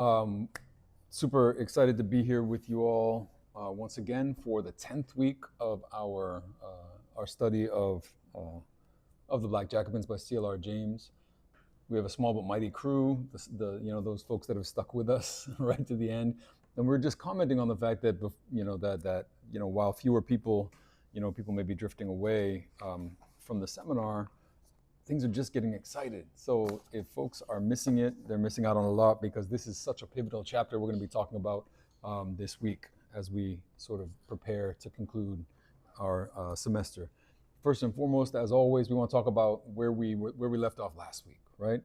Um, Super excited to be here with you all once again for the 10th week of our study of the Black Jacobins by C.L.R. James. We have a small but mighty crew, those folks that have stuck with us right to the end, and we're just commenting on the fact that while fewer people, people may be drifting away from the seminar, things are just getting excited. So if folks are missing it, they're missing out on a lot, because this is such a pivotal chapter we're going to be talking about this week as we sort of prepare to conclude our semester. First and foremost, as always, we want to talk about where we left off last week, right?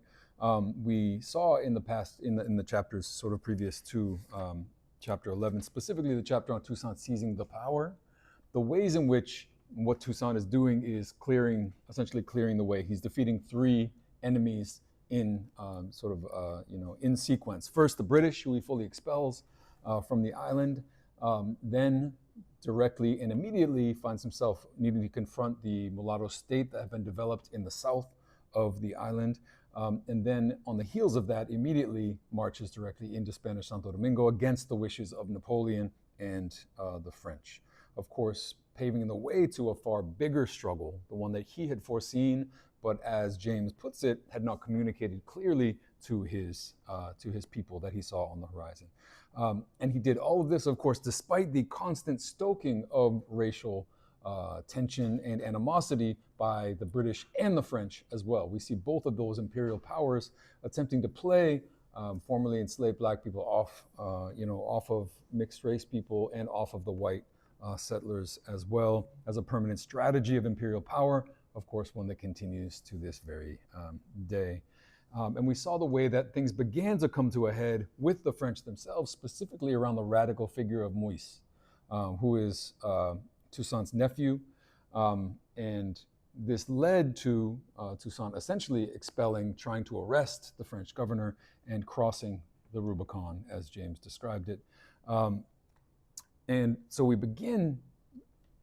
We saw in the past, in the chapters sort of previous to chapter 11, specifically the chapter on Toussaint seizing the power, the ways in which what Toussaint is doing is essentially clearing the way. He's defeating three enemies in in sequence. First, the British, who he fully expels from the island, then directly and immediately finds himself needing to confront the mulatto state that had been developed in the south of the island. And then on the heels of that, immediately marches directly into Spanish Santo Domingo against the wishes of Napoleon and the French. Of course, paving the way to a far bigger struggle, the one that he had foreseen, but as James puts it, had not communicated clearly to his people that he saw on the horizon. And he did all of this, of course, despite the constant stoking of racial tension and animosity by the British and the French as well. We see both of those imperial powers attempting to play formerly enslaved Black people off of mixed race people and off of the white settlers, as well as a permanent strategy of imperial power, of course, one that continues to this very day. And we saw the way that things began to come to a head with the French themselves, specifically around the radical figure of Bois, who is Toussaint's nephew. And this led to Toussaint essentially trying to arrest the French governor and crossing the Rubicon, as James described it. And so we begin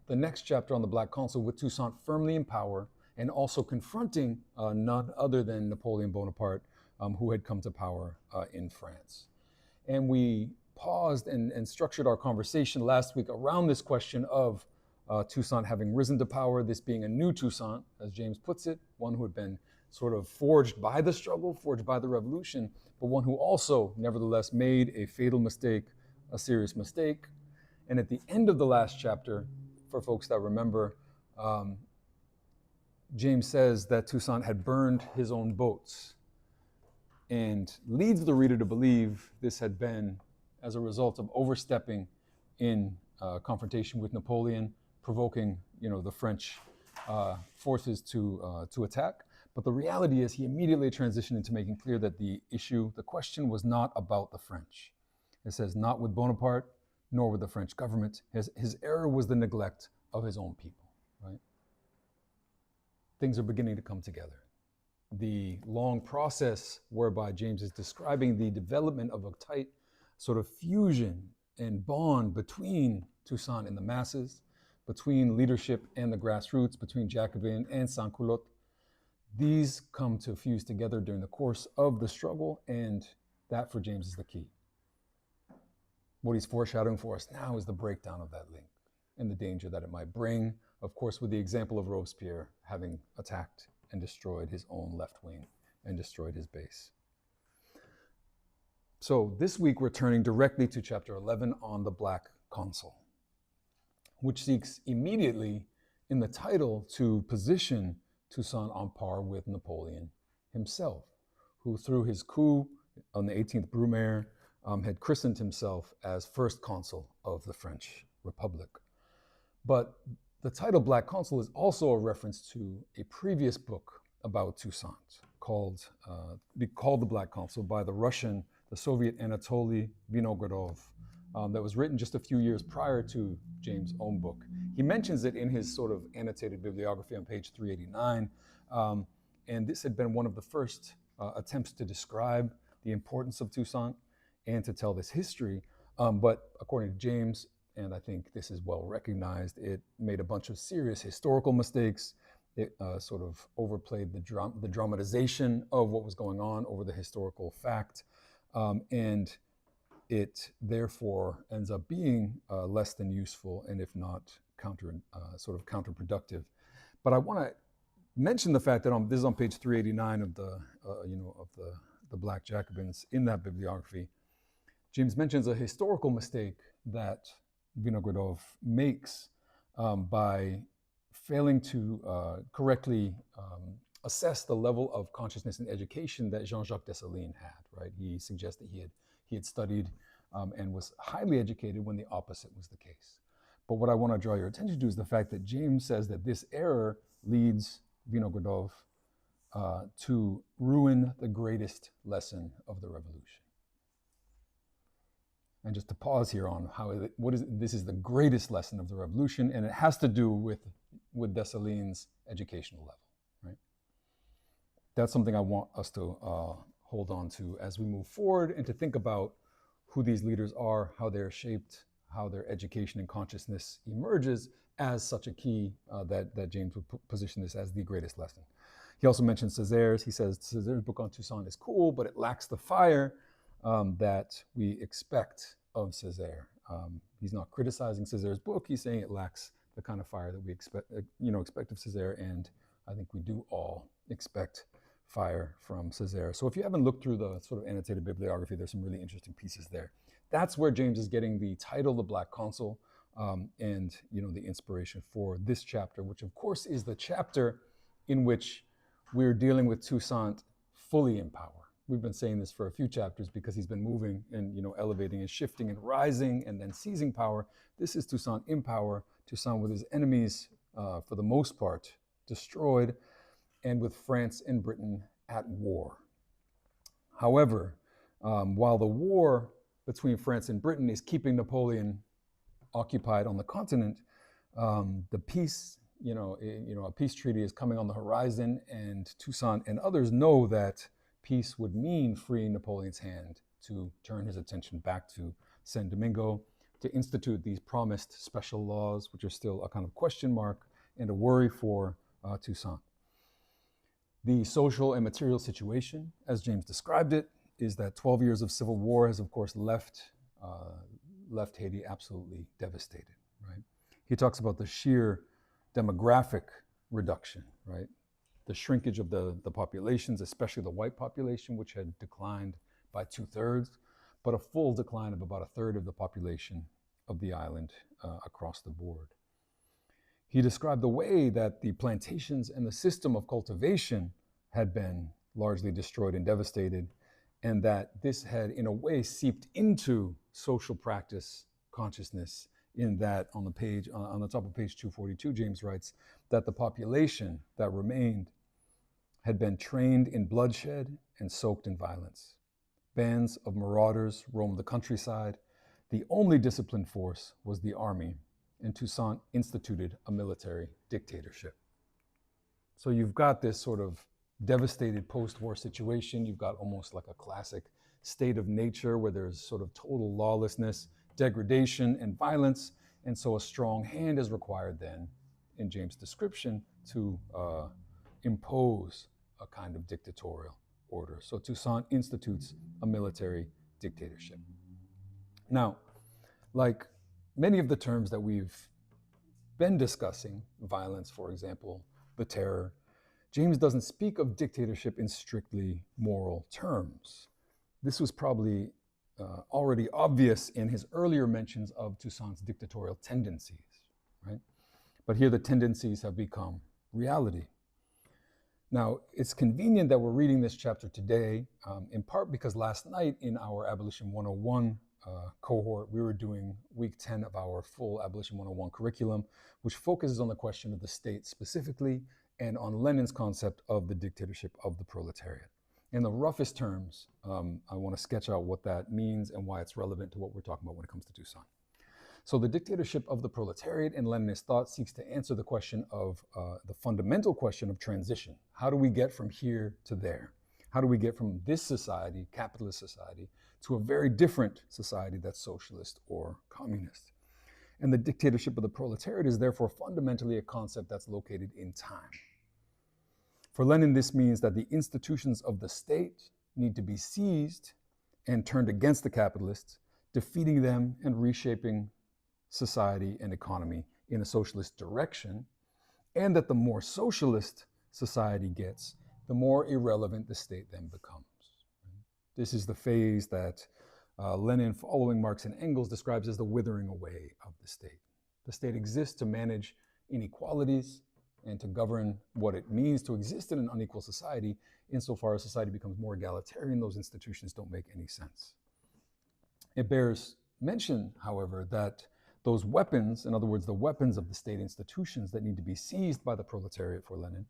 the next chapter on the Black Consul with Toussaint firmly in power and also confronting none other than Napoleon Bonaparte, who had come to power in France. And we paused and structured our conversation last week around this question of Toussaint having risen to power, this being a new Toussaint, as James puts it, one who had been sort of forged by the struggle, forged by the revolution, but one who also nevertheless made a fatal mistake, a serious mistake. And at the end of the last chapter, for folks that remember, James says that Toussaint had burned his own boats and leads the reader to believe this had been as a result of overstepping in confrontation with Napoleon, provoking the French forces to attack. But the reality is he immediately transitioned into making clear that the question was not about the French. It says, not with Bonaparte, nor with the French government. His error was the neglect of his own people, right? Things are beginning to come together. The long process whereby James is describing the development of a tight sort of fusion and bond between Toussaint and the masses, between leadership and the grassroots, between Jacobin and sans-culotte, these come to fuse together during the course of the struggle, and that for James is the key. What he's foreshadowing for us now is the breakdown of that link and the danger that it might bring, of course, with the example of Robespierre having attacked and destroyed his own left wing and destroyed his base. So this week we're turning directly to chapter 11 on the Black Consul, which seeks immediately in the title to position Toussaint on par with Napoleon himself, who through his coup on the 18th Brumaire had christened himself as first consul of the French Republic. But the title Black Consul is also a reference to a previous book about Toussaint called The Black Consul by the Soviet Anatoly Vinogradov, that was written just a few years prior to James' own book. He mentions it in his sort of annotated bibliography on page 389, and this had been one of the first attempts to describe the importance of Toussaint and to tell this history. But according to James, and I think this is well recognized, it made a bunch of serious historical mistakes. It sort of overplayed the dramatization of what was going on over the historical fact. and it therefore ends up being less than useful, and if not sort of counterproductive. But I want to mention the fact that this is on page 389 of the Black Jacobins in that bibliography. James mentions a historical mistake that Vinogradov makes by failing to correctly assess the level of consciousness and education that Jean-Jacques Dessalines had, right? He suggests that he had studied and was highly educated when the opposite was the case. But what I want to draw your attention to is the fact that James says that this error leads Vinogradov to ruin the greatest lesson of the revolution. And just to pause here on this is the greatest lesson of the revolution, and it has to do with Dessalines' educational level, right? That's something I want us to hold on to as we move forward and to think about who these leaders are, how they're shaped, how their education and consciousness emerges as such a key that James would position this as the greatest lesson. He also mentions Césaire's. He says Césaire's book on Toussaint is cool, but it lacks the fire that we expect of Césaire. He's not criticizing Césaire's book. He's saying it lacks the kind of fire that we expect of Césaire, and I think we do all expect fire from Césaire. So if you haven't looked through the sort of annotated bibliography, there's some really interesting pieces there. That's where James is getting the title, The Black Consul, and the inspiration for this chapter, which of course is the chapter in which we're dealing with Toussaint fully in power. We've been saying this for a few chapters because he's been moving and elevating and shifting and rising and then seizing power. This is Toussaint in power, Toussaint with his enemies, for the most part, destroyed, and with France and Britain at war. However, while the war between France and Britain is keeping Napoleon occupied on the continent, the peace, a peace treaty is coming on the horizon, and Toussaint and others know that peace would mean freeing Napoleon's hand to turn his attention back to Saint Domingo, to institute these promised special laws, which are still a kind of question mark and a worry for Toussaint. The social and material situation, as James described it, is that 12 years of civil war has, of course, left Haiti absolutely devastated, right? He talks about the sheer demographic reduction, right? The shrinkage of the populations, especially the white population, which had declined by 2/3, but a full decline of about 1/3 of the population of the island across the board. He described the way that the plantations and the system of cultivation had been largely destroyed and devastated, and that this had, in a way, seeped into social practice consciousness, in that on the top of page 242, James writes that the population that remained had been trained in bloodshed and soaked in violence. Bands of marauders roamed the countryside. The only disciplined force was the army, and Toussaint instituted a military dictatorship. So you've got this sort of devastated post-war situation. You've got almost like a classic state of nature where there's sort of total lawlessness, degradation, and violence. And so a strong hand is required then, in James' description, to impose a kind of dictatorial order. So Toussaint institutes a military dictatorship. Now, like many of the terms that we've been discussing, violence, for example, the terror, James doesn't speak of dictatorship in strictly moral terms. This was probably already obvious in his earlier mentions of Toussaint's dictatorial tendencies, right? But here the tendencies have become reality. Now, it's convenient that we're reading this chapter today, in part because last night in our Abolition 101 cohort, we were doing week 10 of our full Abolition 101 curriculum, which focuses on the question of the state specifically and on Lenin's concept of the dictatorship of the proletariat. In the roughest terms, I want to sketch out what that means and why it's relevant to what we're talking about when it comes to Toussaint. So the dictatorship of the proletariat in Leninist thought seeks to answer the question of the fundamental question of transition. How do we get from here to there? How do we get from this society, capitalist society, to a very different society that's socialist or communist? And the dictatorship of the proletariat is therefore fundamentally a concept that's located in time. For Lenin, this means that the institutions of the state need to be seized and turned against the capitalists, defeating them and reshaping society and economy in a socialist direction, and that the more socialist society gets, the more irrelevant the state then becomes. This is the phase that Lenin, following Marx and Engels, describes as the withering away of the state. The state exists to manage inequalities and to govern what it means to exist in an unequal society. Insofar as society becomes more egalitarian, those institutions don't make any sense. It bears mention, however, that those weapons, in other words, the weapons of the state institutions that need to be seized by the proletariat for Lenin,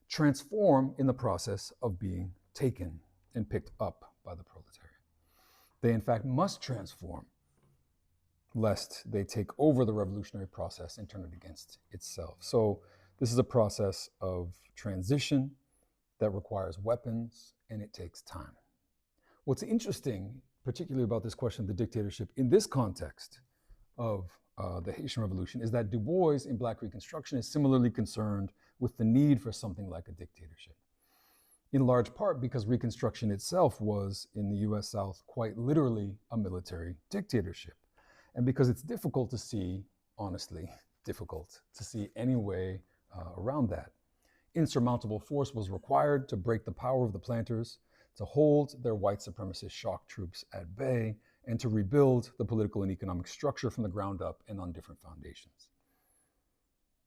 transform in the process of being taken and picked up by the proletariat. They, in fact, must transform, lest they take over the revolutionary process and turn it against itself. So this is a process of transition that requires weapons, and it takes time. What's interesting, particularly about this question of the dictatorship in this context of the Haitian Revolution, is that Du Bois in Black Reconstruction is similarly concerned with the need for something like a dictatorship, in large part because Reconstruction itself was, in the US South, quite literally a military dictatorship, and because it's difficult to see, honestly, difficult to see any way around that. Insurmountable force was required to break the power of the planters, to hold their white supremacist shock troops at bay, and to rebuild the political and economic structure from the ground up and on different foundations.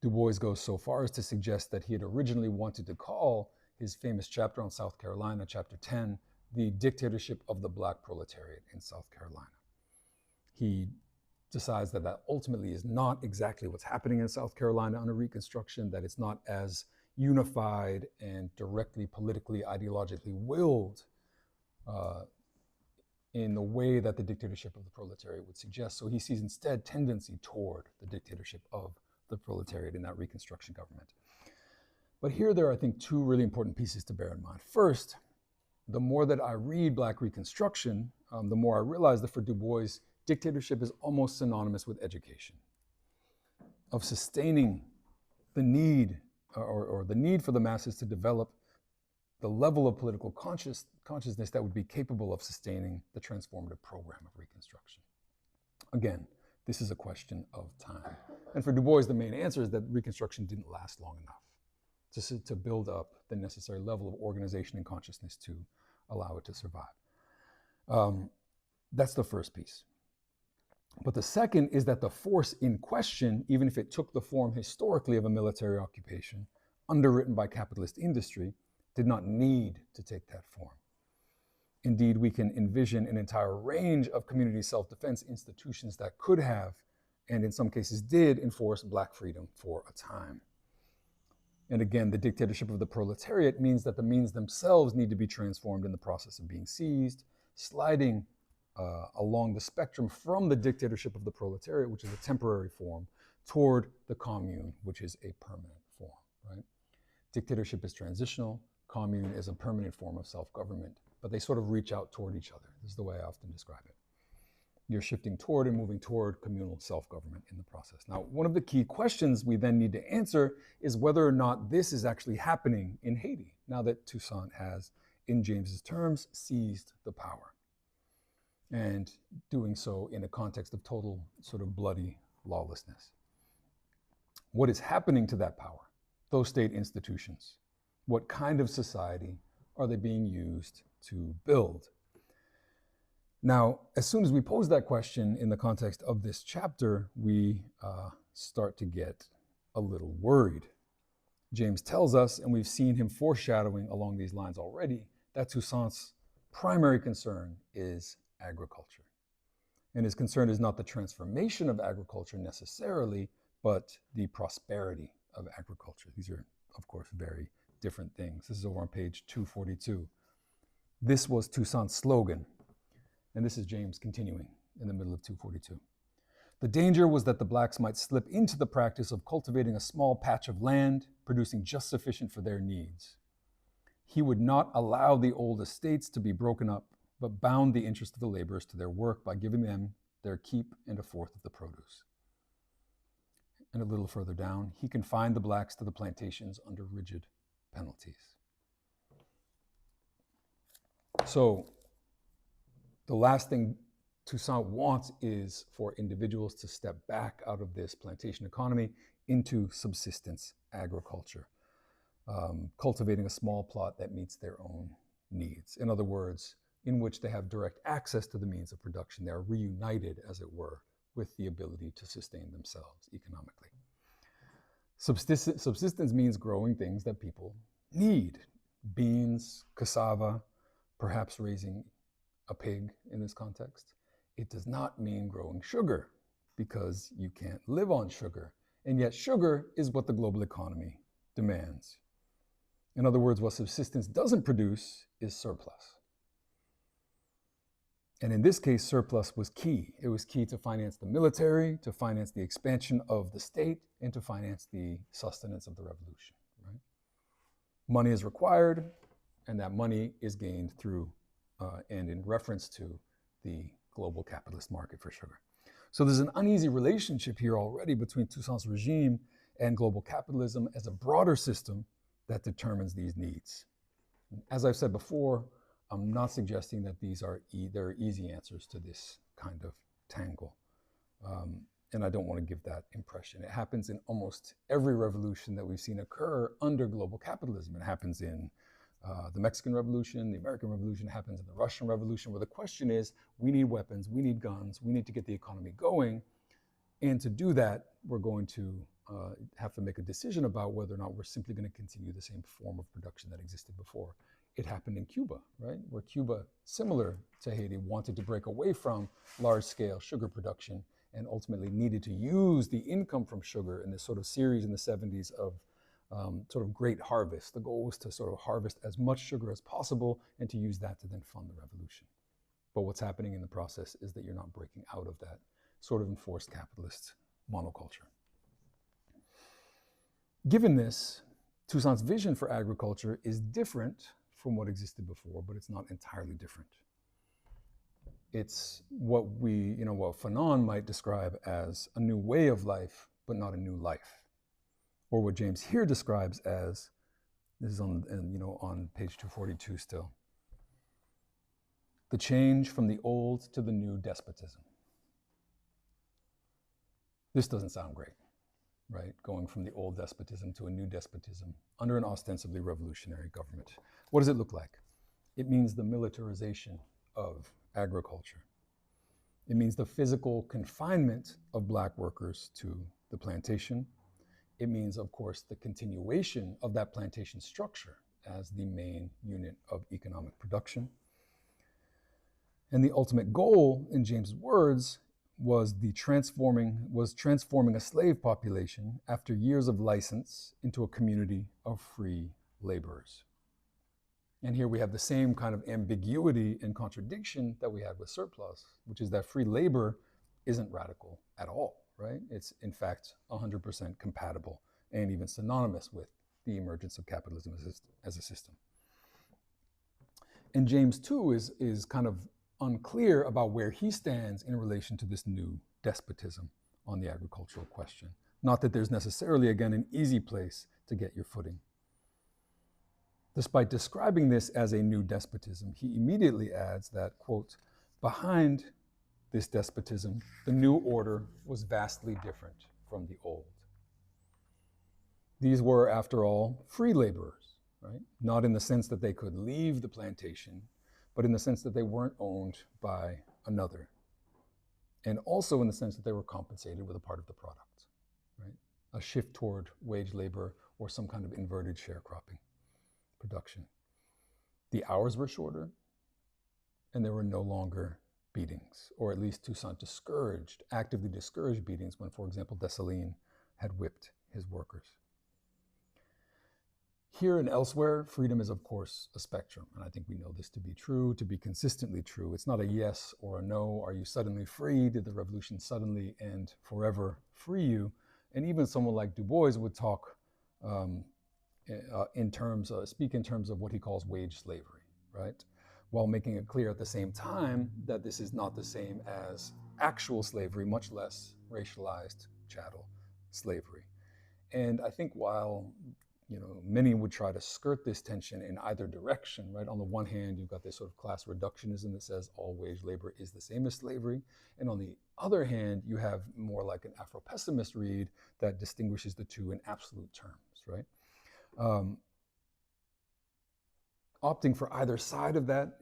Du Bois goes so far as to suggest that he had originally wanted to call his famous chapter on South Carolina, chapter 10, the dictatorship of the Black proletariat in South Carolina. He decides that that ultimately is not exactly what's happening in South Carolina under Reconstruction, that it's not as unified and directly politically, ideologically willed in the way that the dictatorship of the proletariat would suggest. So he sees instead tendency toward the dictatorship of the proletariat in that Reconstruction government. But here there are, I think, two really important pieces to bear in mind. First, the more that I read Black Reconstruction, the more I realize that for Du Bois, dictatorship is almost synonymous with education, of sustaining the need or the need for the masses to develop the level of political consciousness that would be capable of sustaining the transformative program of Reconstruction. Again, this is a question of time. And for Du Bois, the main answer is that Reconstruction didn't last long enough to build up the necessary level of organization and consciousness to allow it to survive. That's the first piece. But the second is that the force in question, even if it took the form historically of a military occupation underwritten by capitalist industry, did not need to take that form. Indeed, we can envision an entire range of community self-defense institutions that could have, and in some cases did, enforce Black freedom for a time. And again, the dictatorship of the proletariat means that the means themselves need to be transformed in the process of being seized, sliding along the spectrum from the dictatorship of the proletariat, which is a temporary form, toward the commune, which is a permanent form, right? Dictatorship is transitional, commune is a permanent form of self-government, but they sort of reach out toward each other. This is the way I often describe it. You're shifting toward and moving toward communal self-government in the process. Now, one of the key questions we then need to answer is whether or not this is actually happening in Haiti, now that Toussaint has, in James's terms, seized the power, and doing so in a context of total sort of bloody lawlessness. What is happening to that power, those state institutions? What kind of society are they being used to build? Now, as soon as we pose that question in the context of this chapter, we start to get a little worried. James tells us, and we've seen him foreshadowing along these lines already, that Toussaint's primary concern is agriculture. And his concern is not the transformation of agriculture necessarily, but the prosperity of agriculture. These are, of course, very different things. This is over on page 242. This was Toussaint's slogan. And this is James continuing in the middle of 242. The danger was that the Blacks might slip into the practice of cultivating a small patch of land, producing just sufficient for their needs. He would not allow the old estates to be broken up, but bound the interest of the laborers to their work by giving them their keep and a fourth of the produce. And a little further down, he confined the Blacks to the plantations under rigid penalties. So, The last thing Toussaint wants is for individuals to step back out of this plantation economy into subsistence agriculture, cultivating a small plot that meets their own needs. In other words, in which they have direct access to the means of production. They are reunited, as it were, with the ability to sustain themselves economically. Subsistence means growing things that people need. Beans, cassava, perhaps raising a pig in this context. It does not mean growing sugar, because you can't live on sugar. And yet sugar is what the global economy demands. In other words, what subsistence doesn't produce is surplus. And in this case, surplus was key. It was key to finance the military, to finance the expansion of the state, and to finance the sustenance of the revolution. Right? Money is required, and that money is gained through and in reference to the global capitalist market for sugar. So there's an uneasy relationship here already between Toussaint's regime and global capitalism as a broader system that determines these needs. As I've said before, I'm not suggesting that there are easy answers to this kind of tangle. And I don't want to give that impression. It happens in almost every revolution that we've seen occur under global capitalism. It happens in the Mexican Revolution, the American Revolution, happens in the Russian Revolution, where the question is, we need weapons, we need guns, we need to get the economy going. And to do that, we're going to have to make a decision about whether or not we're simply going to continue the same form of production that existed before. It happened in Cuba, right? Where Cuba, similar to Haiti, wanted to break away from large-scale sugar production and ultimately needed to use the income from sugar in this sort of series in the 70s of sort of great harvest. The goal was to sort of harvest as much sugar as possible and to use that to then fund the revolution. But what's happening in the process is that you're not breaking out of that sort of enforced capitalist monoculture. Given this, Toussaint's vision for agriculture is different from what existed before, but it's not entirely different. It's what what Fanon might describe as a new way of life, but not a new life. Or what James here describes as, this is on page 242 still, the change from the old to the new despotism. This doesn't sound great, right? Going from the old despotism to a new despotism under an ostensibly revolutionary government. What does it look like? It means the militarization of agriculture. It means the physical confinement of Black workers to the plantation. It means, of course, the continuation of that plantation structure as the main unit of economic production. And the ultimate goal, in James' words, was transforming a slave population after years of license into a community of free laborers. And here we have the same kind of ambiguity and contradiction that we had with surplus, which is that free labor isn't radical at all, right? It's in fact 100% compatible and even synonymous with the emergence of capitalism as a system. And James too is kind of unclear about where he stands in relation to this new despotism on the agricultural question. Not that there's necessarily, again, an easy place to get your footing. Despite describing this as a new despotism, he immediately adds that, quote, behind this despotism, the new order was vastly different from the old. These were, after all, free laborers, right? Not in the sense that they could leave the plantation, but in the sense that they weren't owned by another. And also in the sense that they were compensated with a part of the product, right? A shift toward wage labor or some kind of inverted sharecropping production. The hours were shorter, and there were no longer beatings, or at least Toussaint actively discouraged beatings when, for example, Dessalines had whipped his workers. Here and elsewhere, freedom is, of course, a spectrum, and I think we know this to be true, to be consistently true. It's not a yes or a no. Are you suddenly free? Did the revolution suddenly and forever free you? And even someone like Du Bois would talk speak in terms of what he calls wage slavery, right? While making it clear at the same time that this is not the same as actual slavery, much less racialized chattel slavery. And I think while many would try to skirt this tension in either direction, right? On the one hand, you've got this sort of class reductionism that says all wage labor is the same as slavery. And on the other hand, you have more like an Afro-pessimist read that distinguishes the two in absolute terms, right? Opting for either side of that,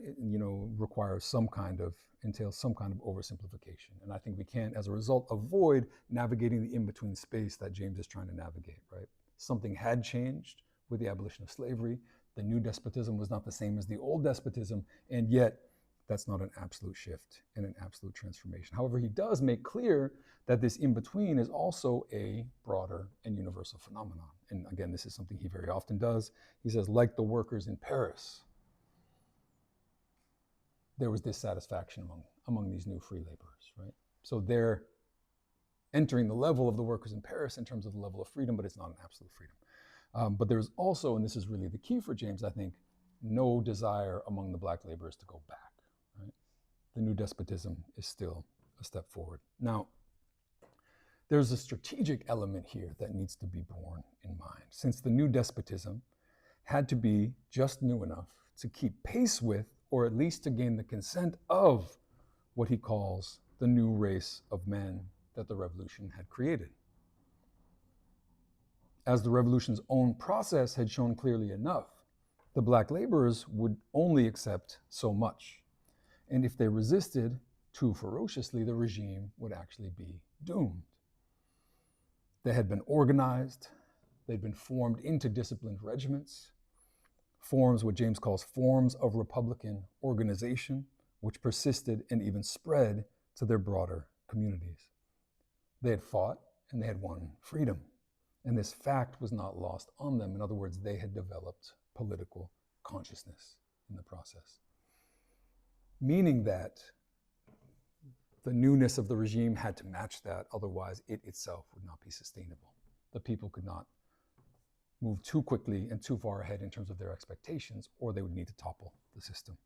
entails some kind of oversimplification. And I think we can't, as a result, avoid navigating the in-between space that James is trying to navigate, right? Something had changed with the abolition of slavery. The new despotism was not the same as the old despotism, and yet that's not an absolute shift and an absolute transformation. However, he does make clear that this in-between is also a broader and universal phenomenon. And again, this is something he very often does. He says, like the workers in Paris, there was dissatisfaction among these new free laborers, right? So they're entering the level of the workers in Paris in terms of the level of freedom, but it's not an absolute freedom. But there's also, and this is really the key for James, I think, no desire among the black laborers to go back, right? The new despotism is still a step forward. Now, there's a strategic element here that needs to be borne in mind, since the new despotism had to be just new enough to keep pace with, or at least to gain the consent of, what he calls the new race of men that the revolution had created. As the revolution's own process had shown clearly enough, the black laborers would only accept so much. And if they resisted too ferociously, the regime would actually be doomed. They had been organized, they'd been formed into disciplined regiments, forms what James calls forms of Republican organization, which persisted and even spread to their broader communities. They had fought and they had won freedom. And this fact was not lost on them. In other words, they had developed political consciousness in the process. Meaning that the newness of the regime had to match that, otherwise it itself would not be sustainable. The people could not move too quickly and too far ahead in terms of their expectations, or they would need to topple the system.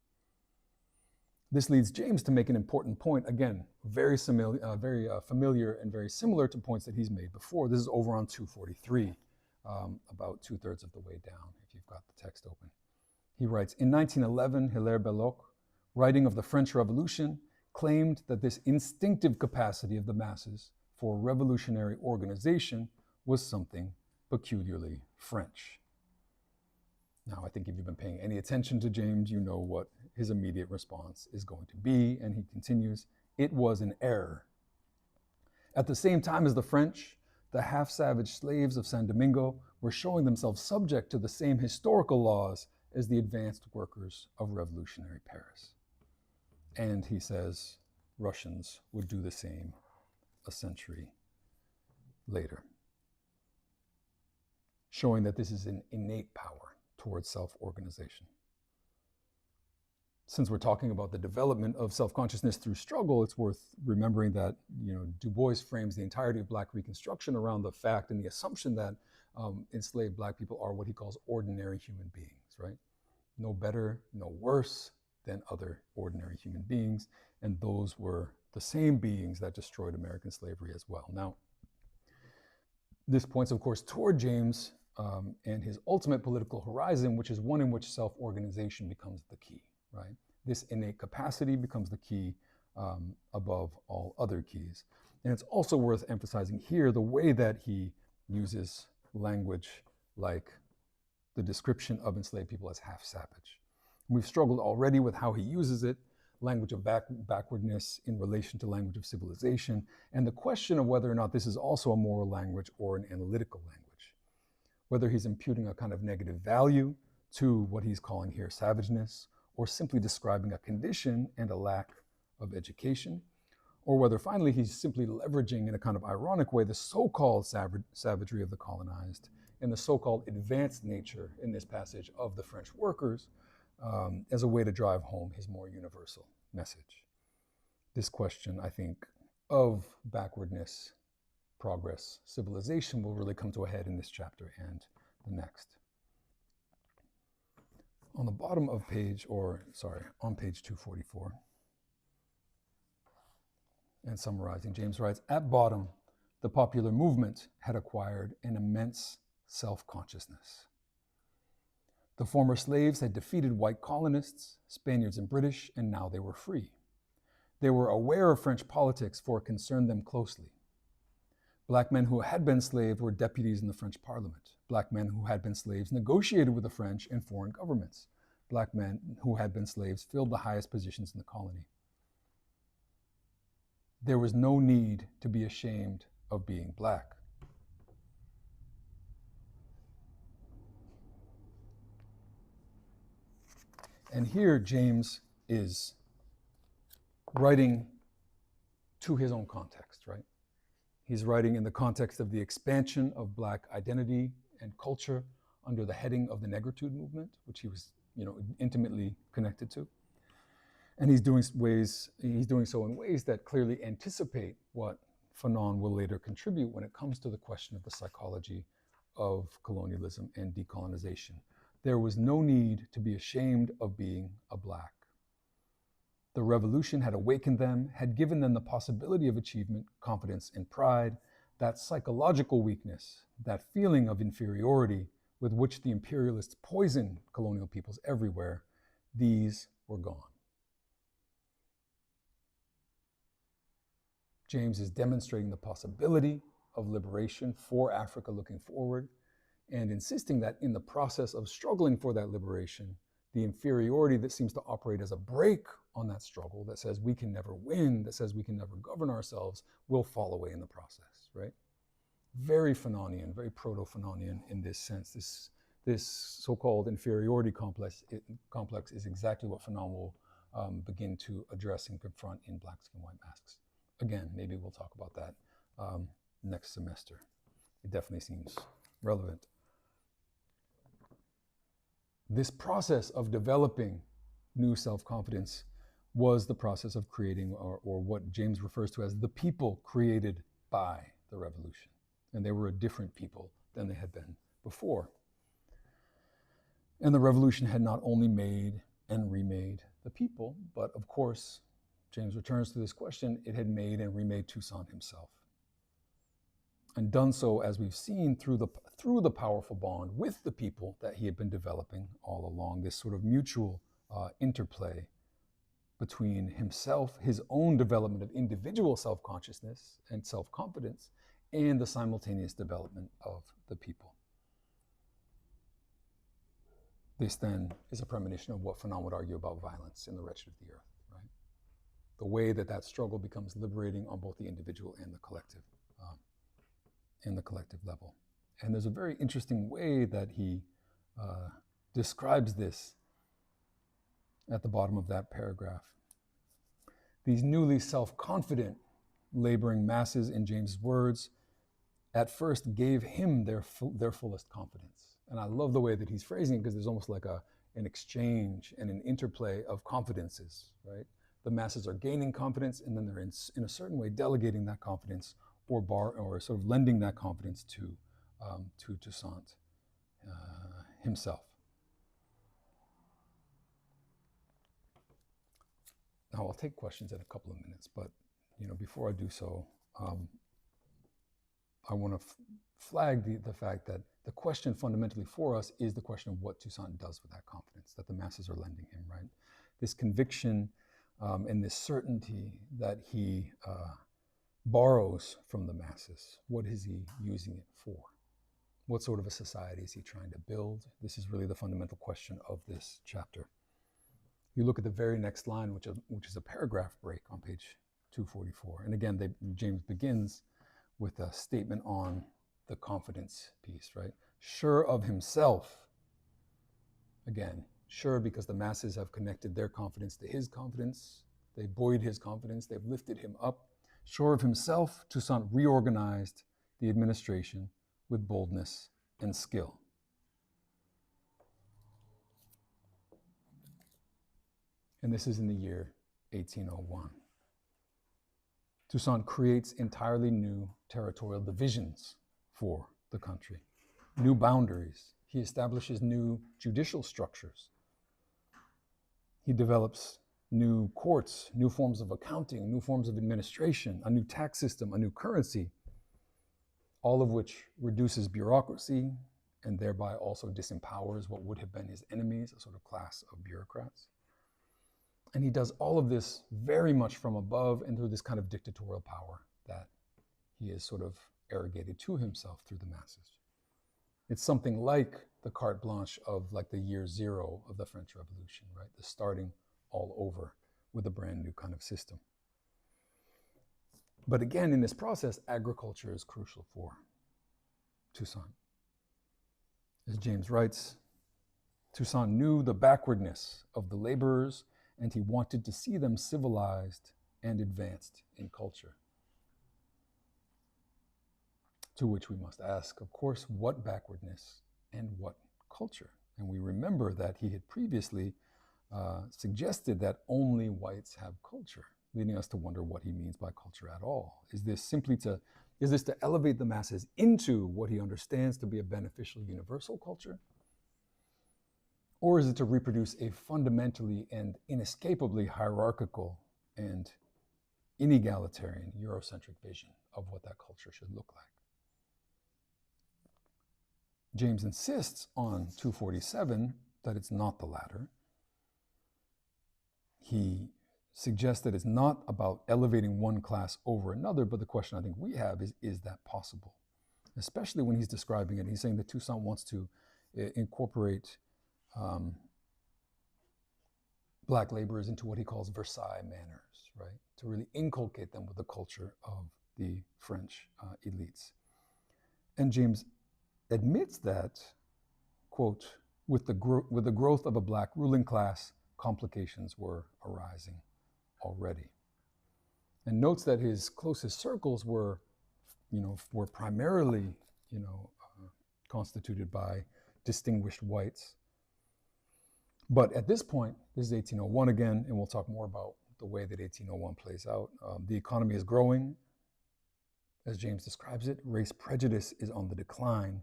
This leads James to make an important point, again, very familiar and very similar to points that he's made before. This is over on 243, about 2/3 of the way down, if you've got the text open. He writes, in 1911, Hilaire Belloc, writing of the French Revolution, claimed that this instinctive capacity of the masses for revolutionary organization was something peculiarly French. Now, I think if you've been paying any attention to James, you know what his immediate response is going to be, and he continues, it was an error. At the same time as the French, the half-savage slaves of Saint Domingo were showing themselves subject to the same historical laws as the advanced workers of revolutionary Paris. And he says Russians would do the same a century later, showing that this is an innate power towards self-organization. Since we're talking about the development of self-consciousness through struggle, it's worth remembering that Du Bois frames the entirety of Black Reconstruction around the fact and the assumption that enslaved Black people are what he calls ordinary human beings, right? No better, no worse than other ordinary human beings, and those were the same beings that destroyed American slavery as well. Now, this points, of course, toward James and his ultimate political horizon, which is one in which self-organization becomes the key, right? This innate capacity becomes the key above all other keys. And it's also worth emphasizing here the way that he uses language like the description of enslaved people as half-savage. We've struggled already with how he uses it, language of backwardness in relation to language of civilization, and the question of whether or not this is also a moral language or an analytical language. Whether he's imputing a kind of negative value to what he's calling here savageness, or simply describing a condition and a lack of education, or whether finally he's simply leveraging in a kind of ironic way the so-called savagery of the colonized and the so-called advanced nature in this passage of the French workers as a way to drive home his more universal message. This question, I think, of backwardness, progress, civilization will really come to a head in this chapter and the next. On the bottom of on page 244, and summarizing, James writes, at bottom, the popular movement had acquired an immense self-consciousness. The former slaves had defeated white colonists, Spaniards and British, and now they were free. They were aware of French politics, for it concerned them closely. Black men who had been slaves were deputies in the French Parliament. Black men who had been slaves negotiated with the French and foreign governments. Black men who had been slaves filled the highest positions in the colony. There was no need to be ashamed of being black. And here James is writing to his own context, right? He's writing in the context of the expansion of black identity and culture under the heading of the negritude movement, which he was, intimately connected to. And he's doing so in ways that clearly anticipate what Fanon will later contribute when it comes to the question of the psychology of colonialism and decolonization. There was no need to be ashamed of being a black. The revolution had awakened them, had given them the possibility of achievement, confidence, and pride. That psychological weakness, that feeling of inferiority with which the imperialists poisoned colonial peoples everywhere, these were gone. James is demonstrating the possibility of liberation for Africa looking forward, and insisting that in the process of struggling for that liberation, the inferiority that seems to operate as a brake on that struggle, that says we can never win, that says we can never govern ourselves, will fall away in the process, right? Very Fanonian, very proto-Fanonian in this sense. This so-called inferiority complex is exactly what Fanon will begin to address and confront in Black Skin, White Masks. Again, maybe we'll talk about that next semester. It definitely seems relevant. This process of developing new self-confidence was the process of creating, or what James refers to as the people created by the revolution. And they were a different people than they had been before. And the revolution had not only made and remade the people, but of course, James returns to this question, it had made and remade Toussaint himself. And done so, as we've seen, through the powerful bond with the people that he had been developing all along, this sort of mutual interplay between himself, his own development of individual self-consciousness and self-confidence, and the simultaneous development of the people. This then is a premonition of what Fanon would argue about violence in The Wretched of the Earth, right? The way that struggle becomes liberating on both the individual and the collective level. And there's a very interesting way that he describes this at the bottom of that paragraph. These newly self-confident laboring masses, in James's words, at first gave him their fullest confidence. And I love the way that he's phrasing it, because there's almost like an exchange and an interplay of confidences, right? The masses are gaining confidence, and then they're in a certain way delegating that confidence or sort of lending that confidence to Toussaint himself. Now I'll take questions in a couple of minutes, but before I do so, I want to flag the fact that the question fundamentally for us is the question of what Toussaint does with that confidence that the masses are lending him, right? This conviction and this certainty that he borrows from the masses. What is he using it for? What sort of a society is he trying to build? This is really the fundamental question of this chapter. You look at the very next line, which is a paragraph break on page 244. And again, James begins with a statement on the confidence piece, right? Sure of himself. Again, sure because the masses have connected their confidence to his confidence. They've buoyed his confidence. They've lifted him up. Sure of himself, Toussaint reorganized the administration with boldness and skill. And this is in the year 1801. Toussaint creates entirely new territorial divisions for the country, new boundaries. He establishes new judicial structures. He develops new courts, new forms of accounting, new forms of administration, a new tax system, a new currency, all of which reduces bureaucracy, and thereby also disempowers what would have been his enemies, a sort of class of bureaucrats. And he does all of this very much from above and through this kind of dictatorial power that he has sort of arrogated to himself through the masses. It's something like the carte blanche of like the year zero of the French Revolution, right? The starting all over with a brand new kind of system. But again, in this process, agriculture is crucial for Toussaint. As James writes, Toussaint knew the backwardness of the laborers, and he wanted to see them civilized and advanced in culture. To which we must ask, of course, what backwardness and what culture? And we remember that he had previously suggested that only whites have culture, leading us to wonder what he means by culture at all. Is this to elevate the masses into what he understands to be a beneficial universal culture? Or is it to reproduce a fundamentally and inescapably hierarchical and inegalitarian Eurocentric vision of what that culture should look like? James insists on 247 that it's not the latter. He suggests that it's not about elevating one class over another, but the question I think we have is that possible? Especially when he's describing it, he's saying that Toussaint wants to incorporate Black laborers into what he calls Versailles manners, right? To really inculcate them with the culture of the French elites. And James admits that, quote, with the growth of a Black ruling class, complications were arising already. And notes that his closest circles were primarily, constituted by distinguished whites. But at this point, this is 1801 again, and we'll talk more about the way that 1801 plays out. The economy is growing. As James describes it, race prejudice is on the decline.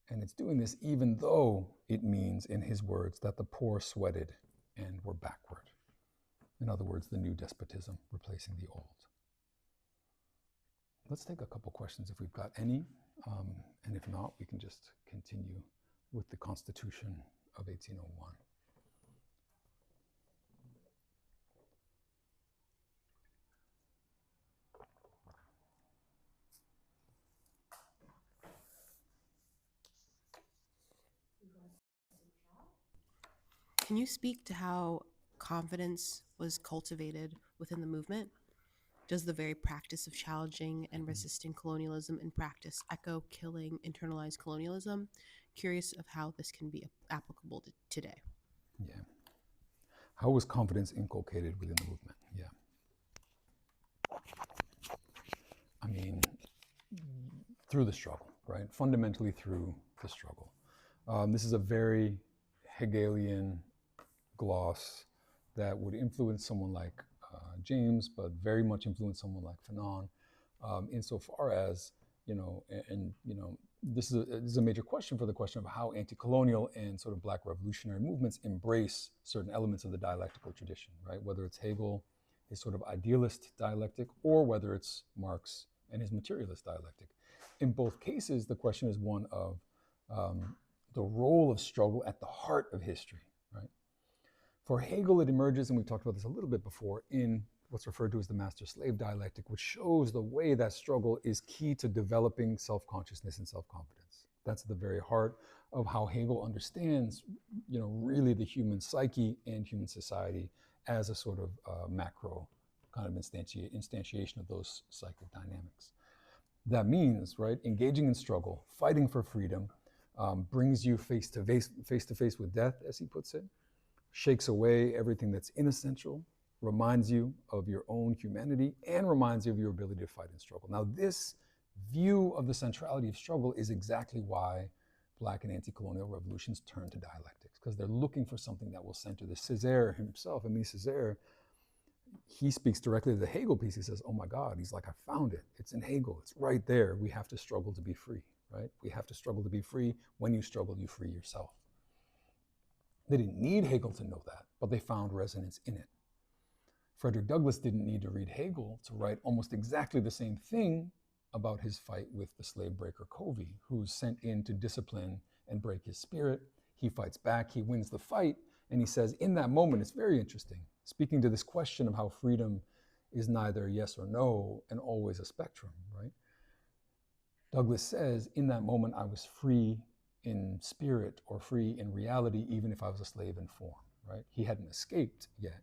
And it's doing this even though it means, in his words, that the poor sweated and were backward. In other words, the new despotism replacing the old. Let's take a couple questions if we've got any. And if not, we can just continue with the Constitution of 1801. Can you speak to how confidence was cultivated within the movement? Does the very practice of challenging and resisting colonialism in practice echo killing internalized colonialism? Curious of how this can be applicable to today. Yeah. How was confidence inculcated within the movement? Yeah. I mean, through the struggle, right? Fundamentally through the struggle. This is a very Hegelian gloss that would influence someone like James, but very much influence someone like Fanon, insofar as, this is a major question for the question of how anti-colonial and sort of Black revolutionary movements embrace certain elements of the dialectical tradition, right? Whether it's Hegel, his sort of idealist dialectic, or whether it's Marx and his materialist dialectic. In both cases, the question is one of the role of struggle at the heart of history, right? For Hegel, it emerges, and we talked about this a little bit before, in what's referred to as the master-slave dialectic, which shows the way that struggle is key to developing self-consciousness and self-confidence. That's the very heart of how Hegel understands, really the human psyche and human society as a sort of macro kind of instantiation of those psychic dynamics. That means, right, engaging in struggle, fighting for freedom, brings you face to face with death, as he puts it, shakes away everything that's inessential, reminds you of your own humanity, and reminds you of your ability to fight and struggle. Now, this view of the centrality of struggle is exactly why Black and anti-colonial revolutions turn to dialectics, because they're looking for something that will center this. Césaire himself, Émile Césaire, he speaks directly to the Hegel piece. He says, oh my God, he's like, I found it. It's in Hegel. It's right there. We have to struggle to be free, right? We have to struggle to be free. When you struggle, you free yourself. They didn't need Hegel to know that, but they found resonance in it. Frederick Douglass didn't need to read Hegel to write almost exactly the same thing about his fight with the slave breaker Covey, who was sent in to discipline and break his spirit. He fights back, he wins the fight, and he says, in that moment, it's very interesting, speaking to this question of how freedom is neither yes or no and always a spectrum, right? Douglas says, in that moment, I was free in spirit or free in reality, even if I was a slave in form, right? He hadn't escaped yet,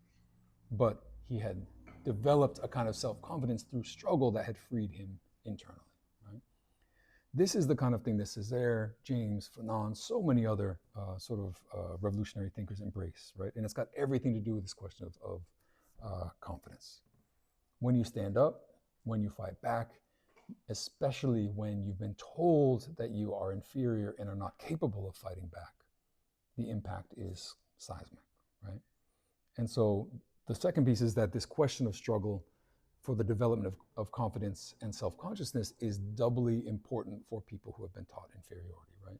but he had developed a kind of self-confidence through struggle that had freed him internally, right? This is the kind of thing that Césaire, James, Fanon, so many other revolutionary thinkers embrace, right? And it's got everything to do with this question of confidence. When you stand up, when you fight back, especially when you've been told that you are inferior and are not capable of fighting back, the impact is seismic, right? And so the second piece is that this question of struggle for the development of confidence and self-consciousness is doubly important for people who have been taught inferiority, right?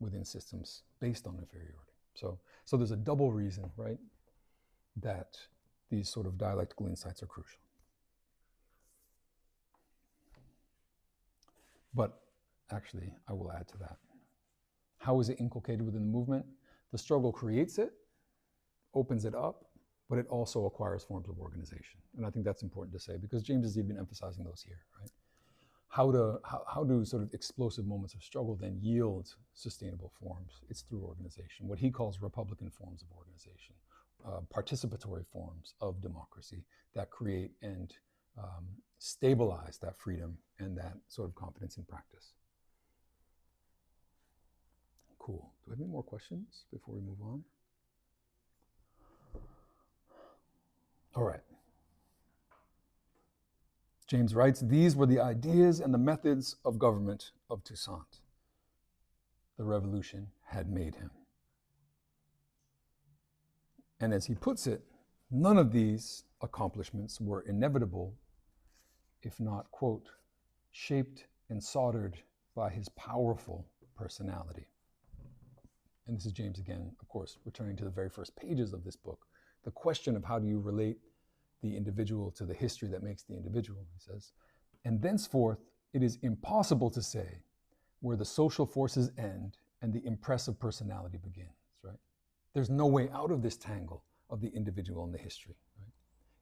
Within systems based on inferiority. So there's a double reason, right, that these sort of dialectical insights are crucial. But actually, I will add to that. How is it inculcated within the movement? The struggle creates it, opens it up, but it also acquires forms of organization. And I think that's important to say because James is even emphasizing those here, right? How do sort of explosive moments of struggle then yield sustainable forms? It's through organization, what he calls Republican forms of organization, participatory forms of democracy that create and stabilize that freedom and that sort of confidence in practice. Cool. Do we have any more questions before we move on? All right. James writes, these were the ideas and the methods of government of Toussaint. The revolution had made him. And as he puts it, none of these accomplishments were inevitable if not, quote, shaped and soldered by his powerful personality. And this is James again, of course, returning to the very first pages of this book. The question of how do you relate the individual to the history that makes the individual, he says. And thenceforth, it is impossible to say where the social forces end and the impressive personality begins, right? There's no way out of this tangle of the individual and the history, right?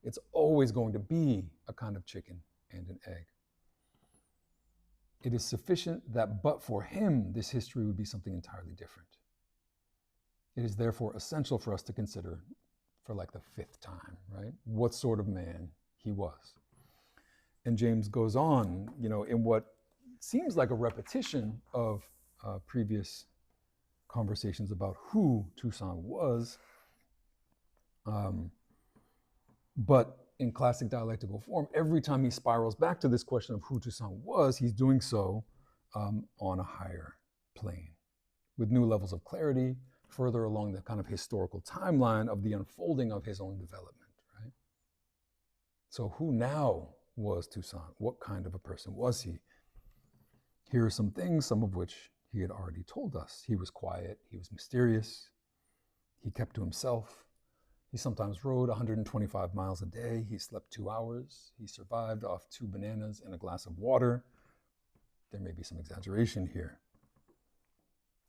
It's always going to be a kind of chicken and an egg. It is sufficient that but for him, this history would be something entirely different. It is therefore essential for us to consider, for like the fifth time, right, what sort of man he was. And James goes on, in what seems like a repetition of previous conversations about who Toussaint was, but in classic dialectical form, every time he spirals back to this question of who Toussaint was, he's doing so on a higher plane, with new levels of clarity, further along the kind of historical timeline of the unfolding of his own development, right? So who now was Toussaint? What kind of a person was he? Here are some things, some of which he had already told us. He was quiet, he was mysterious, he kept to himself. He sometimes rode 125 miles a day. He slept 2 hours. He survived off 2 bananas and a glass of water. There may be some exaggeration here.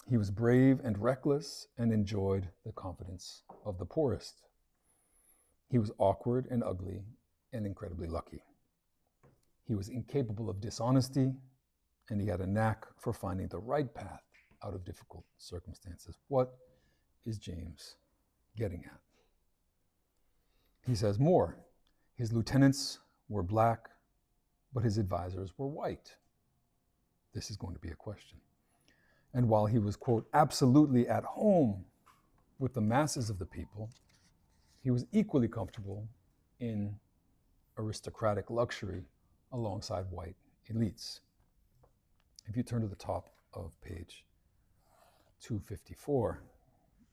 He was brave and reckless and enjoyed the confidence of the poorest. He was awkward and ugly and incredibly lucky. He was incapable of dishonesty, and he had a knack for finding the right path out of difficult circumstances. What is James getting at? He says more. His lieutenants were black, but his advisors were white. This is going to be a question. And while he was, quote, absolutely at home with the masses of the people, he was equally comfortable in aristocratic luxury alongside white elites. If you turn to the top of page 254,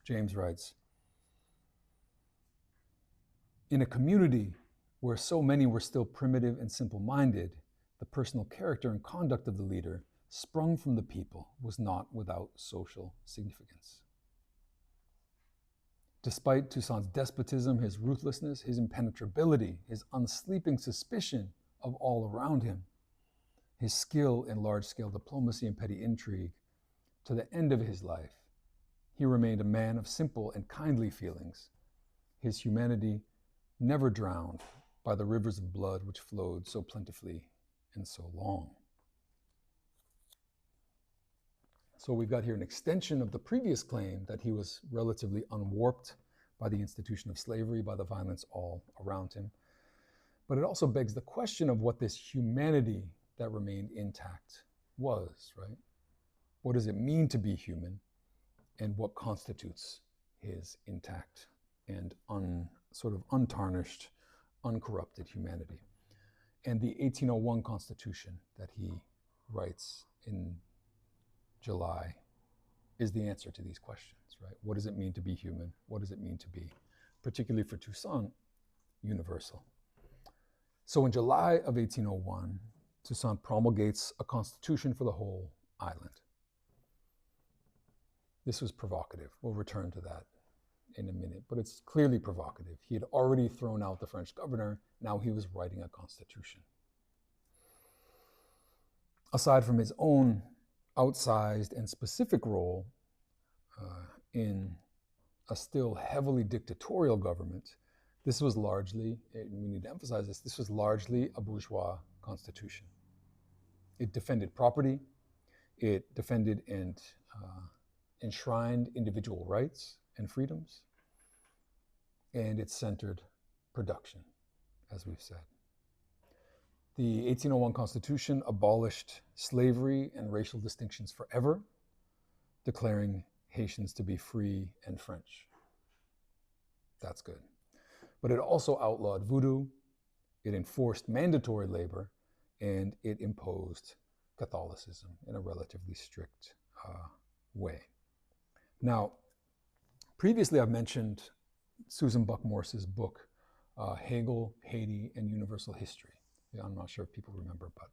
James writes, in a community where so many were still primitive and simple-minded, the personal character and conduct of the leader, sprung from the people, was not without social significance. Despite Toussaint's despotism, his ruthlessness, his impenetrability, his unsleeping suspicion of all around him, his skill in large-scale diplomacy and petty intrigue, to the end of his life, he remained a man of simple and kindly feelings, his humanity never drowned by the rivers of blood which flowed so plentifully and so long. So we've got here an extension of the previous claim that he was relatively unwarped by the institution of slavery, by the violence all around him. But it also begs the question of what this humanity that remained intact was, right? What does it mean to be human, and what constitutes his intact and sort of untarnished, uncorrupted humanity? And the 1801 Constitution that he writes in July is the answer to these questions, right? What does it mean to be human? What does it mean to be, particularly for Toussaint, universal? So in July of 1801, Toussaint promulgates a constitution for the whole island. This was provocative. We'll return to that in a minute, but it's clearly provocative. He had already thrown out the French governor. Now he was writing a constitution. Aside from his own outsized and specific role in a still heavily dictatorial government, this was largely, and we need to emphasize this, this was largely a bourgeois constitution. It defended property, it defended and enshrined individual rights and freedoms, and it centered production, as we've said. The 1801 Constitution abolished slavery and racial distinctions forever, declaring Haitians to be free and French. That's good. But it also outlawed voodoo, it enforced mandatory labor, and it imposed Catholicism in a relatively strict way. Now, previously I've mentioned Susan Buck Morse's book, Hegel, Haiti, and Universal History. Yeah, I'm not sure if people remember, but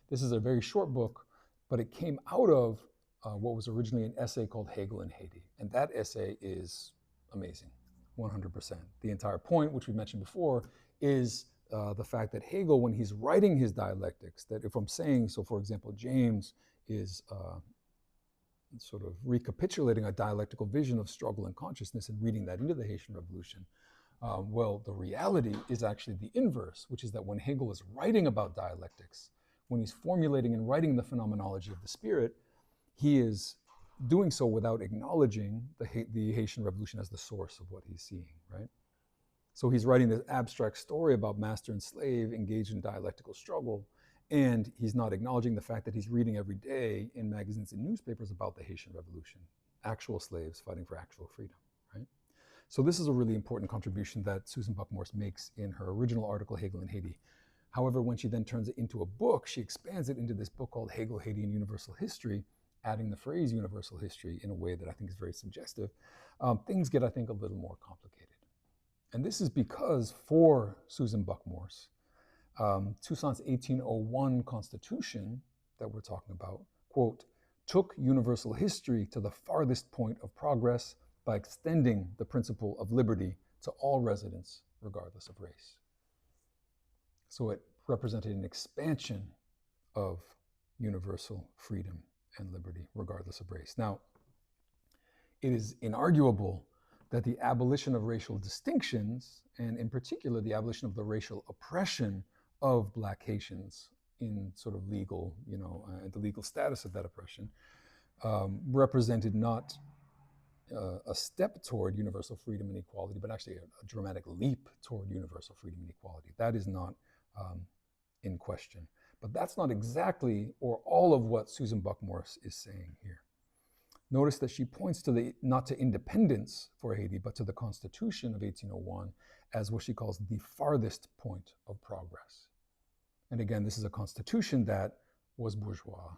this is a very short book, but it came out of what was originally an essay called Hegel and Haiti. And that essay is amazing, 100%. The entire point, which we mentioned before, is the fact that Hegel, when he's writing his dialectics, that if I'm saying, so for example, James is sort of recapitulating a dialectical vision of struggle and consciousness and reading that into the Haitian Revolution. Well, the reality is actually the inverse, which is that when Hegel is writing about dialectics, when he's formulating and writing the phenomenology of the spirit, he is doing so without acknowledging the Haitian Revolution as the source of what he's seeing, right? So he's writing this abstract story about master and slave engaged in dialectical struggle, and he's not acknowledging the fact that he's reading every day in magazines and newspapers about the Haitian Revolution, actual slaves fighting for actual freedom, right? So this is a really important contribution that Susan Buck Morse makes in her original article, Hegel and Haiti. However, when she then turns it into a book, she expands it into this book called Hegel, Haiti, and Universal History, adding the phrase universal history in a way that I think is very suggestive. Things get, I think, a little more complicated. And this is because for Susan Buck Morse, Toussaint's 1801 Constitution that we're talking about, quote, took universal history to the farthest point of progress by extending the principle of liberty to all residents, regardless of race. So it represented an expansion of universal freedom and liberty, regardless of race. Now, it is inarguable that the abolition of racial distinctions, and in particular the abolition of the racial oppression of Black Haitians in sort of legal, the legal status of that oppression, represented not a step toward universal freedom and equality, but actually a dramatic leap toward universal freedom and equality. That is not in question. But that's not exactly or all of what Susan Buck Morse is saying here. Notice that she points to not to independence for Haiti, but to the Constitution of 1801 as what she calls the farthest point of progress. And again, this is a constitution that was bourgeois,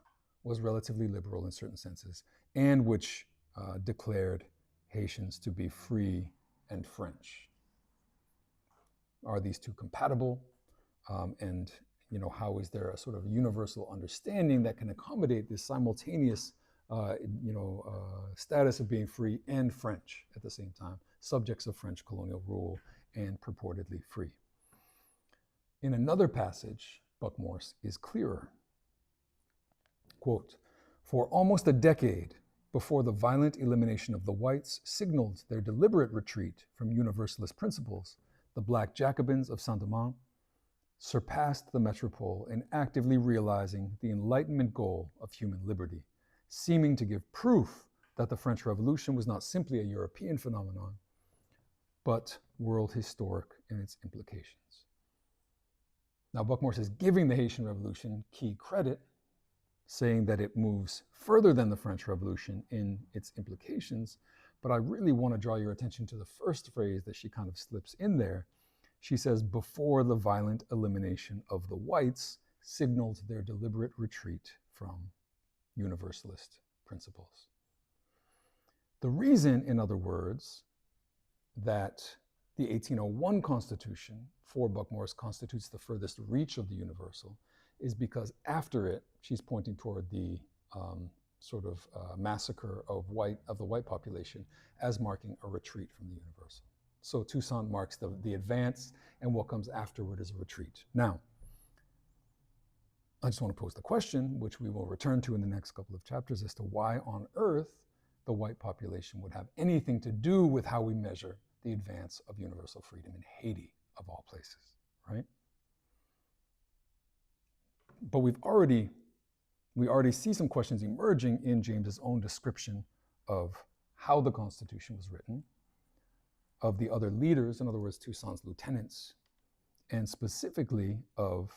was relatively liberal in certain senses, and which declared Haitians to be free and French. Are these two compatible? And how is there a sort of universal understanding that can accommodate this simultaneous status of being free and French at the same time, subjects of French colonial rule and purportedly free? In another passage, Buck Morse is clearer. Quote, for almost a decade, before the violent elimination of the whites signaled their deliberate retreat from universalist principles, the Black Jacobins of Saint-Domingue surpassed the metropole in actively realizing the Enlightenment goal of human liberty, seeming to give proof that the French Revolution was not simply a European phenomenon, but world historic in its implications. Now, Buckmore says, giving the Haitian Revolution key credit, saying that it moves further than the French Revolution in its implications, but I really want to draw your attention to the first phrase that she kind of slips in there. She says, before the violent elimination of the whites signaled their deliberate retreat from universalist principles. The reason, in other words, that the 1801 Constitution for Buckmore constitutes the furthest reach of the universal is because after it, she's pointing toward the massacre of the white population as marking a retreat from the universal. So Toussaint marks the advance, and what comes afterward is a retreat. Now, I just want to pose the question, which we will return to in the next couple of chapters, as to why on earth the white population would have anything to do with how we measure the advance of universal freedom in Haiti, of all places, right? But we already see some questions emerging in James's own description of how the Constitution was written, of the other leaders, in other words, Toussaint's lieutenants, and specifically of,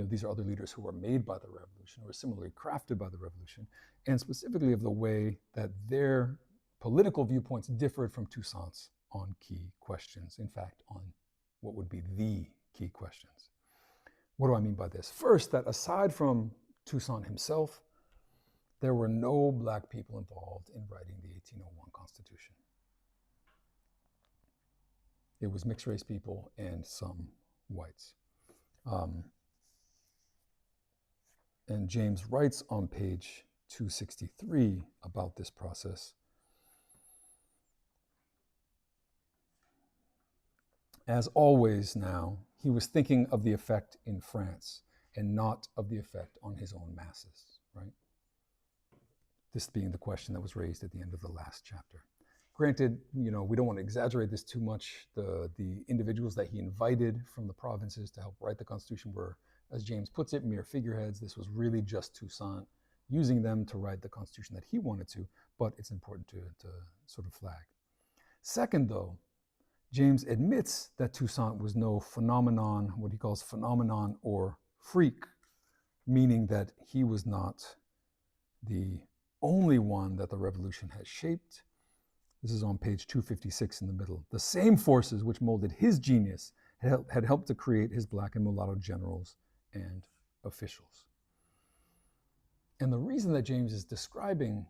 these are other leaders who were made by the revolution, or similarly crafted by the revolution, and specifically of the way that their political viewpoints differed from Toussaint's on key questions, in fact, on what would be the key questions. What do I mean by this? First, that aside from Toussaint himself, there were no Black people involved in writing the 1801 Constitution. It was mixed race people and some whites. And James writes on page 263 about this process. As always now, he was thinking of the effect in France and not of the effect on his own masses, right? This being the question that was raised at the end of the last chapter. Granted, we don't want to exaggerate this too much. The individuals that he invited from the provinces to help write the Constitution were, as James puts it, mere figureheads. This was really just Toussaint using them to write the Constitution that he wanted to, but it's important to sort of flag. Second, though, James admits that Toussaint was no phenomenon, what he calls phenomenon or freak, meaning that he was not the only one that the revolution has shaped. This is on page 256 in the middle. The same forces which molded his genius had helped to create his Black and mulatto generals and officials. And the reason that James is describing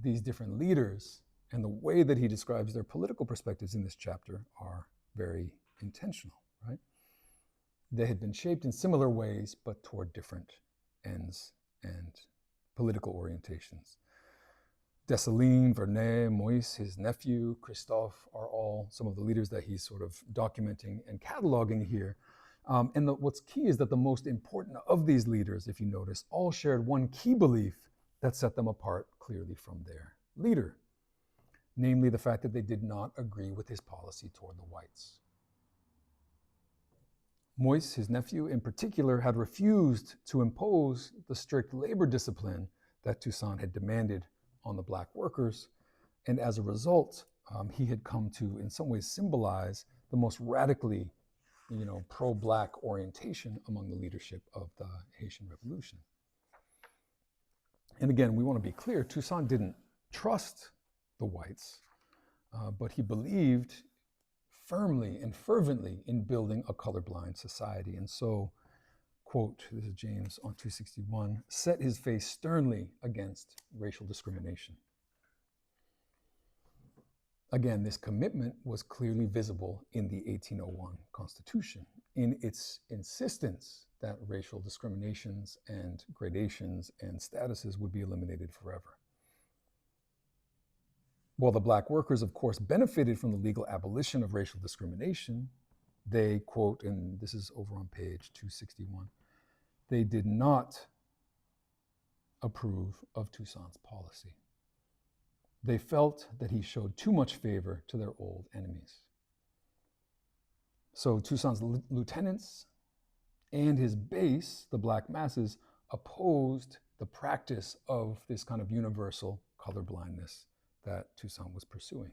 these different leaders and the way that he describes their political perspectives in this chapter are very intentional, right? They had been shaped in similar ways, but toward different ends and political orientations. Dessalines, Vernet, Moïse, his nephew, Christophe, are all some of the leaders that he's sort of documenting and cataloging here. What's key is that the most important of these leaders, if you notice, all shared one key belief that set them apart clearly from their leader, namely the fact that they did not agree with his policy toward the whites. Moïse, his nephew in particular, had refused to impose the strict labor discipline that Toussaint had demanded on the Black workers, and as a result, he had come to, in some ways, symbolize the most radically, pro-Black orientation among the leadership of the Haitian Revolution. And again, we want to be clear, Toussaint didn't trust the whites, but he believed firmly and fervently in building a colorblind society. And so, quote, this is James on 261, set his face sternly against racial discrimination. Again, this commitment was clearly visible in the 1801 Constitution, in its insistence that racial discriminations and gradations and statuses would be eliminated forever. While the Black workers, of course, benefited from the legal abolition of racial discrimination, they, quote, and this is over on page 261, they did not approve of Toussaint's policy. They felt that he showed too much favor to their old enemies. So Toussaint's lieutenants and his base, the black masses, opposed the practice of this kind of universal colorblindness that Toussaint was pursuing.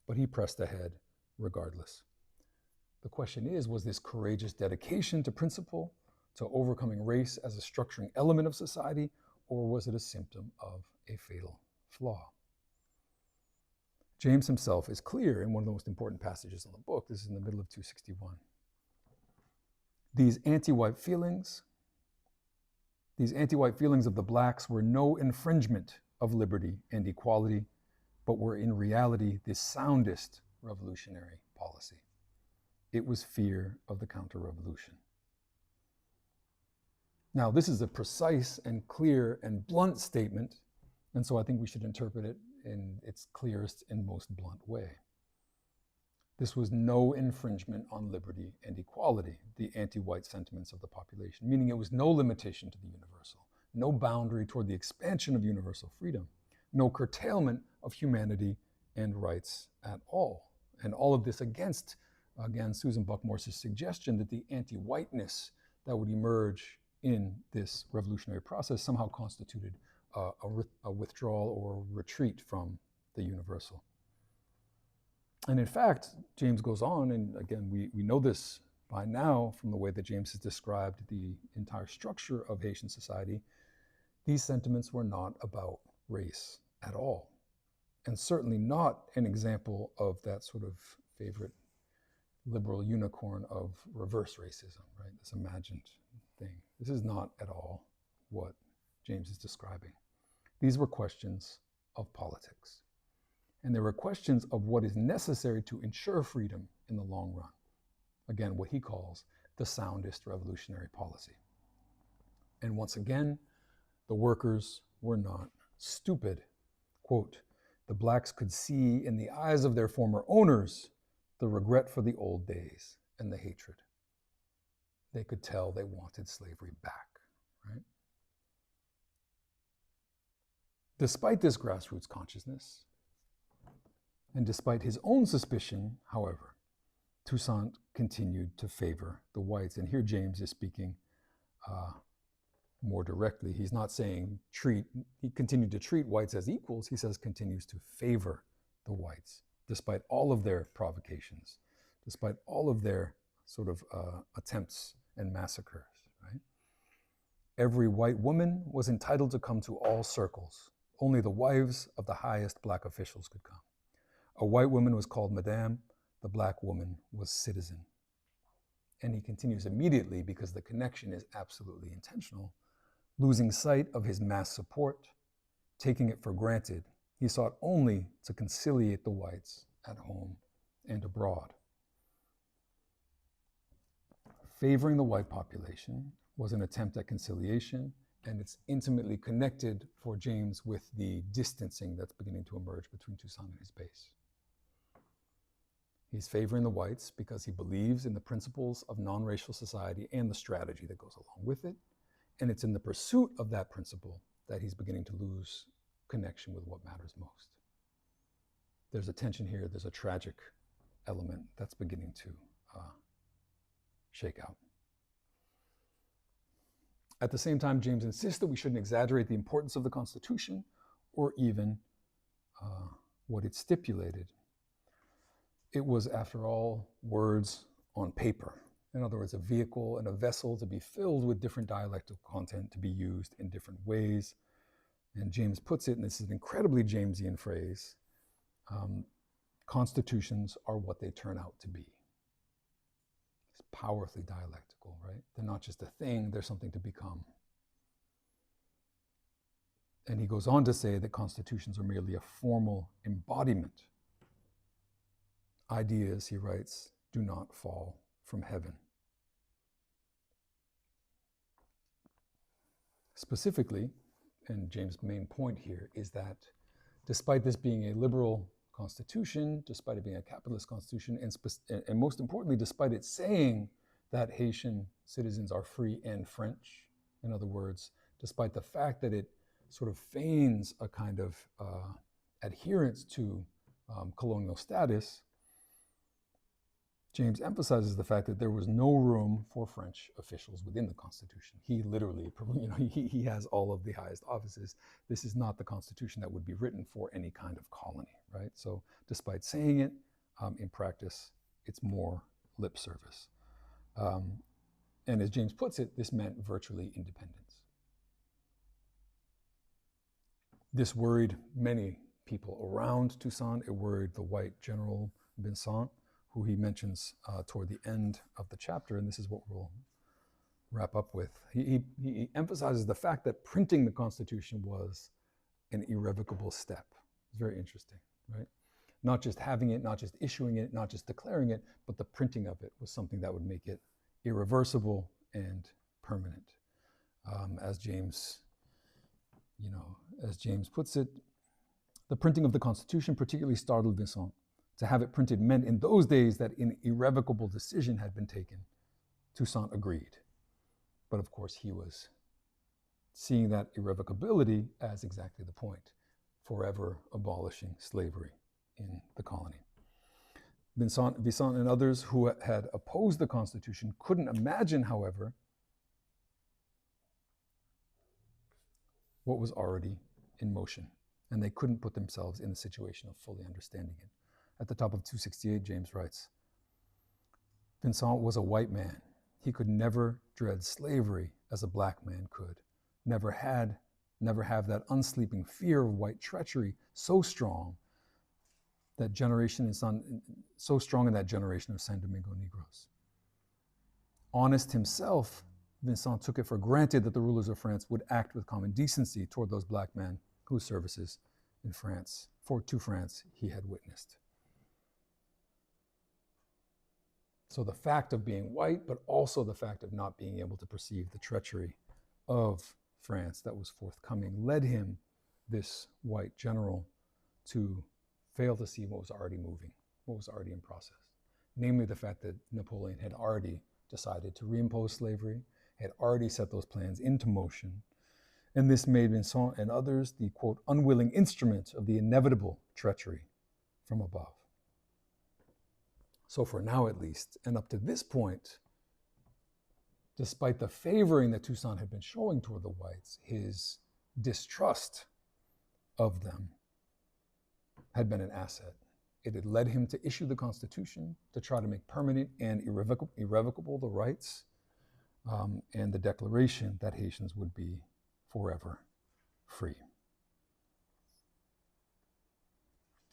But he pressed ahead regardless. The question is, was this courageous dedication to principle, to overcoming race as a structuring element of society, or was it a symptom of a fatal flaw? James himself is clear in one of the most important passages in the book. This is in the middle of 261. These anti-white feelings of the blacks were no infringement of liberty and equality, but were in reality the soundest revolutionary policy. It was fear of the counter-revolution. Now, this is a precise and clear and blunt statement, and so I think we should interpret it in its clearest and most blunt way. This was no infringement on liberty and equality, the anti-white sentiments of the population, meaning it was no limitation to the universal, no boundary toward the expansion of universal freedom, no curtailment of humanity and rights at all. And all of this against, again, Susan Buck-Morse's suggestion that the anti-whiteness that would emerge in this revolutionary process somehow constituted a withdrawal or retreat from the universal. And in fact, James goes on, and again, we know this by now from the way that James has described the entire structure of Haitian society. These sentiments were not about race at all, and certainly not an example of that sort of favorite liberal unicorn of reverse racism, right? This imagined thing. This is not at all what James is describing. These were questions of politics. And there were questions of what is necessary to ensure freedom in the long run. Again, what he calls the soundest revolutionary policy. And once again, the workers were not stupid. Quote, the blacks could see in the eyes of their former owners the regret for the old days and the hatred. They could tell they wanted slavery back, right? Despite this grassroots consciousness, and despite his own suspicion, however, Toussaint continued to favor the whites. And here James is speaking more directly. He's not saying he continued to treat whites as equals. He says continues to favor the whites, despite all of their provocations, despite all of their sort of attempts and massacres, right? Every white woman was entitled to come to all circles. Only the wives of the highest black officials could come. A white woman was called Madame, the black woman was citizen. And he continues immediately, because the connection is absolutely intentional, losing sight of his mass support, taking it for granted. He sought only to conciliate the whites at home and abroad. Favoring the white population was an attempt at conciliation, and it's intimately connected for James with the distancing that's beginning to emerge between Toussaint and his base. He's favoring the whites because he believes in the principles of non-racial society and the strategy that goes along with it. And it's in the pursuit of that principle that he's beginning to lose connection with what matters most. There's a tension here, there's a tragic element that's beginning to shake out. At the same time, James insists that we shouldn't exaggerate the importance of the Constitution or even what it stipulated. It was, after all, words on paper. In other words, a vehicle and a vessel to be filled with different dialectical content to be used in different ways. And James puts it, and this is an incredibly Jamesian phrase, constitutions are what they turn out to be. It's powerfully dialectical, right? They're not just a thing, they're something to become. And he goes on to say that constitutions are merely a formal embodiment. Ideas, he writes, do not fall from heaven. Specifically, and James' main point here is that despite this being a liberal constitution, despite it being a capitalist constitution, and most importantly, despite it saying that Haitian citizens are free and French, in other words, despite the fact that it sort of feigns a kind of adherence to colonial status, James emphasizes the fact that there was no room for French officials within the Constitution. He literally, he has all of the highest offices. This is not the Constitution that would be written for any kind of colony, right? So despite saying it, in practice, it's more lip service. And as James puts it, this meant virtually independence. This worried many people around Toussaint. It worried the white general Vincent, who he mentions toward the end of the chapter, and this is what we'll wrap up with. He emphasizes the fact that printing the Constitution was an irrevocable step. It's very interesting, right? Not just having it, not just issuing it, not just declaring it, but the printing of it was something that would make it irreversible and permanent. As James puts it, the printing of the Constitution particularly startled Vincent. To have it printed meant in those days that an irrevocable decision had been taken. Toussaint agreed. But of course, he was seeing that irrevocability as exactly the point, forever abolishing slavery in the colony. Vincent and others who had opposed the Constitution couldn't imagine, however, what was already in motion, and they couldn't put themselves in the situation of fully understanding it. At the top of 268, James writes, Vincent was a white man. He could never dread slavery as a black man could, never have that unsleeping fear of white treachery so strong in that generation of San Domingo Negroes. Honest himself, Vincent took it for granted that the rulers of France would act with common decency toward those black men whose services to France he had witnessed. So the fact of being white, but also the fact of not being able to perceive the treachery of France that was forthcoming, led him, this white general, to fail to see what was already moving, what was already in process. Namely, the fact that Napoleon had already decided to reimpose slavery, had already set those plans into motion. And this made Vincent and others the, quote, unwilling instrument of the inevitable treachery from above. So for now, at least, and up to this point, despite the favoring that Toussaint had been showing toward the whites, his distrust of them had been an asset. It had led him to issue the Constitution, to try to make permanent and irrevocable the rights, and the declaration that Haitians would be forever free.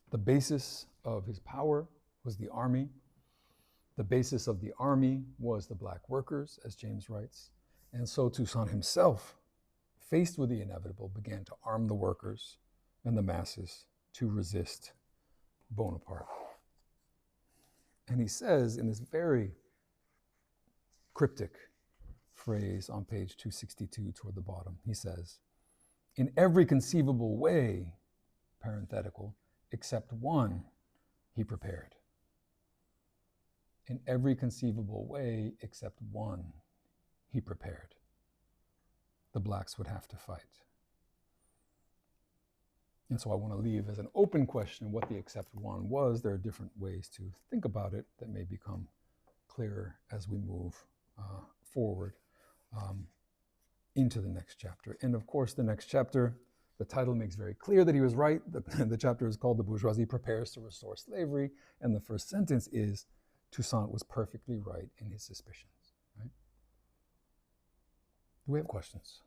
The basis of his power was the army. The basis of the army was the black workers, as James writes. And so Toussaint himself, faced with the inevitable, began to arm the workers and the masses to resist Bonaparte. And he says in this very cryptic phrase on page 262 toward the bottom, he says, in every conceivable way, parenthetical, except one, he prepared. In every conceivable way except one, he prepared. The blacks would have to fight. And so I want to leave as an open question what the except one was. There are different ways to think about it that may become clearer as we move forward into the next chapter. And of course, the next chapter, the title makes very clear that he was right. The chapter is called The Bourgeoisie Prepares to Restore Slavery. And the first sentence is, Toussaint was perfectly right in his suspicions. Right? Do we have questions?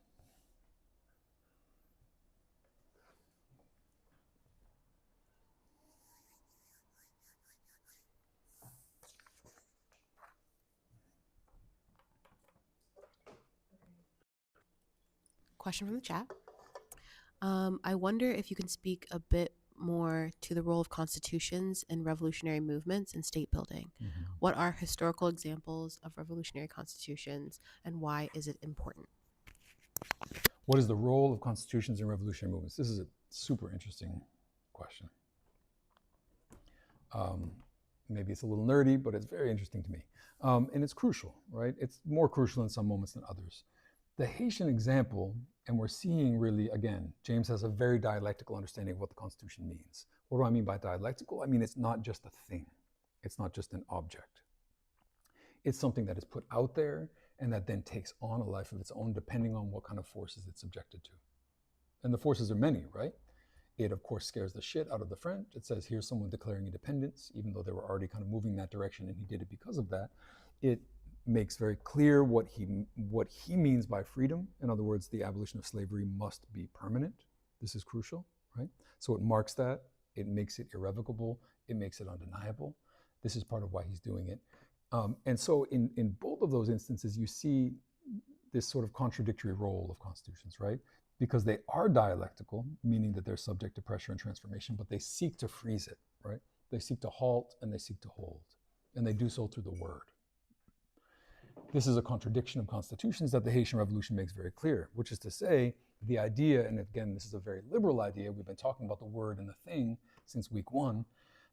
Question from the chat. I wonder if you can speak a bit more to the role of constitutions in revolutionary movements and state building. Mm-hmm. What are historical examples of revolutionary constitutions, and why is it important? What is the role of constitutions in revolutionary movements? This is a super interesting question. Maybe it's a little nerdy, but it's very interesting to me. And it's crucial, right? It's more crucial in some moments than others. The Haitian example And we're seeing really, again, James has a very dialectical understanding of what the Constitution means. What do I mean by dialectical? I mean, it's not just a thing. It's not just an object. It's something that is put out there and that then takes on a life of its own depending on what kind of forces it's subjected to. And the forces are many, right? It, of course, scares the shit out of the French. It says, here's someone declaring independence, even though they were already kind of moving in that direction, and he did it because of that. It makes very clear what he means by freedom. In other words, the abolition of slavery must be permanent. This is crucial, right? So it marks that. It makes it irrevocable. It makes it undeniable. This is part of why he's doing it. And so in both of those instances, you see this sort of contradictory role of constitutions, right? Because they are dialectical, meaning that they're subject to pressure and transformation, but they seek to freeze it, right? They seek to halt and they seek to hold, and they do so through the word. This is a contradiction of constitutions that the Haitian Revolution makes very clear, which is to say, the idea, and again, this is a very liberal idea, we've been talking about the word and the thing since week one,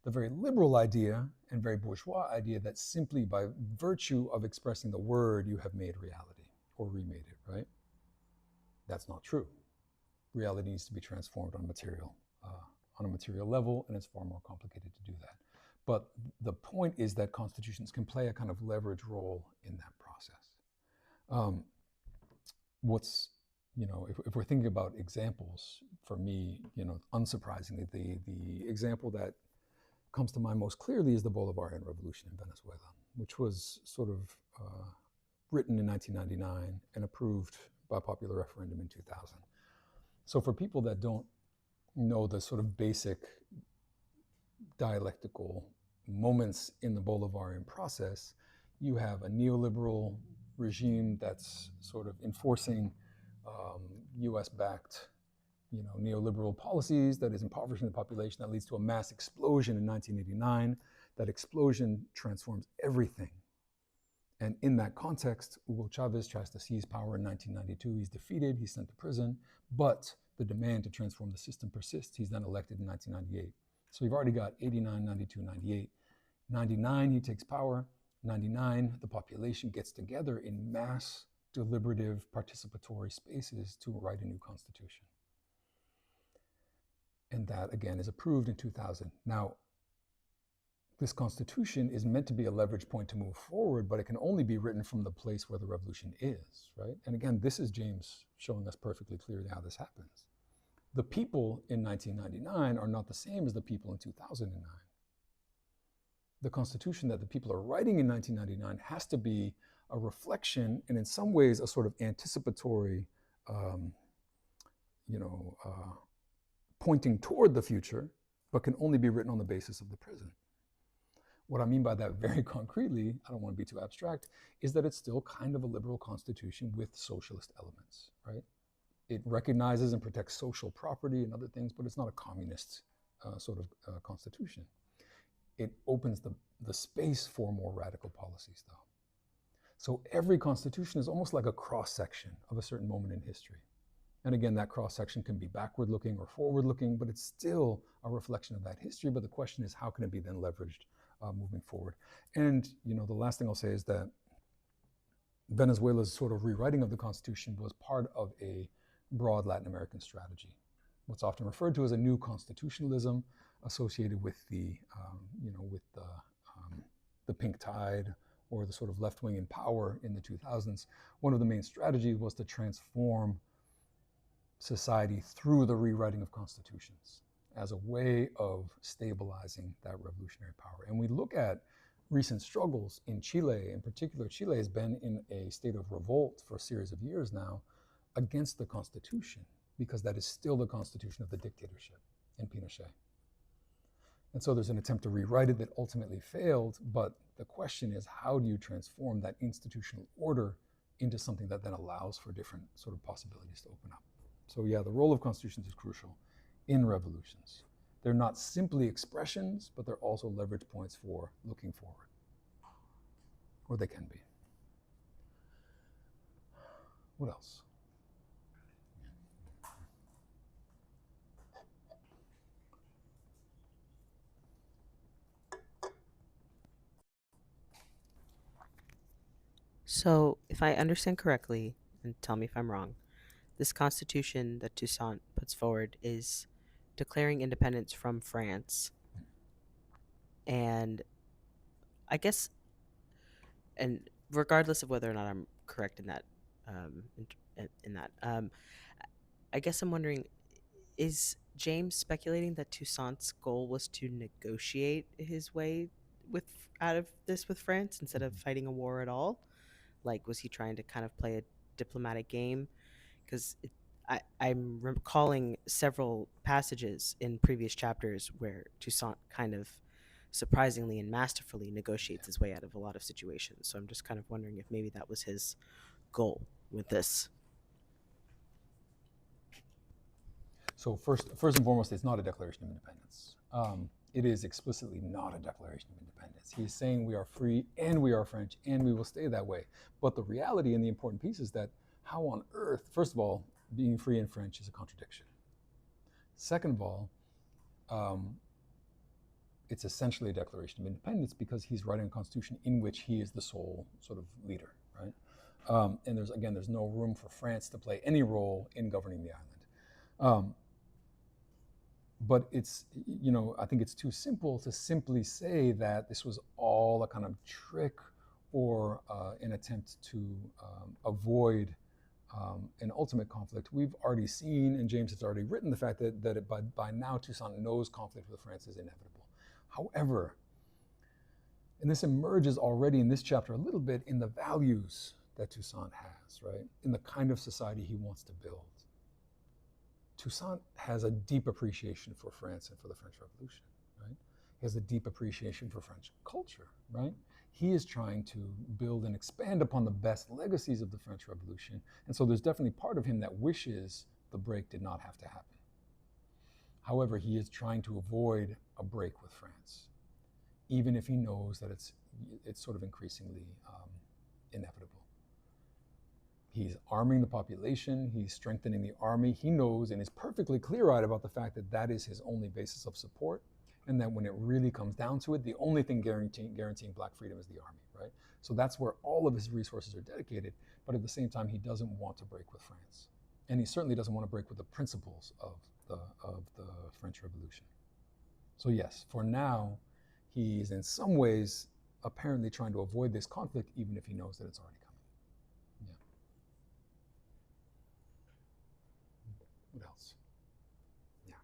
the very liberal idea and very bourgeois idea that simply by virtue of expressing the word, you have made reality or remade it, right? That's not true. Reality needs to be transformed on a material level, and it's far more complicated to do that. But the point is that constitutions can play a kind of leverage role in that process. If we're thinking about examples, for me, unsurprisingly, the example that comes to mind most clearly is the Bolivarian Revolution in Venezuela, which was sort of written in 1999 and approved by popular referendum in 2000. So for people that don't know the sort of basic dialectical moments in the Bolivarian process, you have a neoliberal regime that's sort of enforcing US-backed neoliberal policies that is impoverishing the population, that leads to a mass explosion in 1989. That explosion transforms everything. And in that context, Hugo Chavez tries to seize power in 1992. He's defeated, he's sent to prison, but the demand to transform the system persists. He's then elected in 1998. So you've already got 89, 92, 98. 99, he takes power. 99, the population gets together in mass, deliberative, participatory spaces to write a new constitution. And that, again, is approved in 2000. Now, this constitution is meant to be a leverage point to move forward, but it can only be written from the place where the revolution is, right? And again, this is James showing us perfectly clearly how this happens. The people in 1999 are not the same as the people in 2009. The constitution that the people are writing in 1999 has to be a reflection and in some ways a sort of anticipatory, pointing toward the future, but can only be written on the basis of the present. What I mean by that very concretely, I don't want to be too abstract, is that it's still kind of a liberal constitution with socialist elements, right? It recognizes and protects social property and other things, but it's not a communist constitution. It opens the space for more radical policies, though. So every constitution is almost like a cross-section of a certain moment in history. And again, that cross-section can be backward-looking or forward-looking, but it's still a reflection of that history. But the question is, how can it be then leveraged moving forward? And the last thing I'll say is that Venezuela's sort of rewriting of the Constitution was part of a broad Latin American strategy, what's often referred to as a new constitutionalism associated with the pink tide or the sort of left wing in power in the 2000s. One of the main strategies was to transform society through the rewriting of constitutions as a way of stabilizing that revolutionary power. And we look at recent struggles in Chile. In particular, Chile has been in a state of revolt for a series of years now against the constitution, because that is still the constitution of the dictatorship in Pinochet. And so there's an attempt to rewrite it that ultimately failed, but the question is, how do you transform that institutional order into something that then allows for different sort of possibilities to open up? So yeah, the role of constitutions is crucial in revolutions. They're not simply expressions, but they're also leverage points for looking forward, or they can be. What else? So, if I understand correctly, and tell me if I'm wrong, this constitution that Toussaint puts forward is declaring independence from France. And I guess, and regardless of whether or not I'm correct in that, in that, I guess I'm wondering, is James speculating that Toussaint's goal was to negotiate his way with out of this with France instead of fighting a war at all? Like, was he trying to kind of play a diplomatic game? Because I'm recalling several passages in previous chapters where Toussaint kind of surprisingly and masterfully negotiates his way out of a lot of situations. So I'm just kind of wondering if maybe that was his goal with this. So first and foremost, it's not a declaration of independence. It is explicitly not a declaration of independence. He's saying we are free and we are French and we will stay that way. But the reality and the important piece is that how on earth, first of all, being free and French is a contradiction. Second of all, it's essentially a declaration of independence because he's writing a constitution in which he is the sole sort of leader, right? And there's no room for France to play any role in governing the island. But it's, I think it's too simple to simply say that this was all a kind of trick or an attempt to avoid an ultimate conflict. We've already seen, and James has already written, the fact that by now Toussaint knows conflict with France is inevitable. However, and this emerges already in this chapter a little bit in the values that Toussaint has, right? In the kind of society he wants to build. Toussaint has a deep appreciation for France and for the French Revolution, right? He has a deep appreciation for French culture, right? He is trying to build and expand upon the best legacies of the French Revolution. And so there's definitely part of him that wishes the break did not have to happen. However, he is trying to avoid a break with France, even if he knows that it's sort of increasingly inevitable. He's arming the population, he's strengthening the army. He knows and is perfectly clear-eyed about the fact that that is his only basis of support, and that when it really comes down to it, the only thing guaranteeing black freedom is the army, right? So that's where all of his resources are dedicated, but at the same time, he doesn't want to break with France. And he certainly doesn't want to break with the principles of the French Revolution. So yes, for now, he is in some ways apparently trying to avoid this conflict, even if he knows that it's already coming. Yeah. What else? Yeah.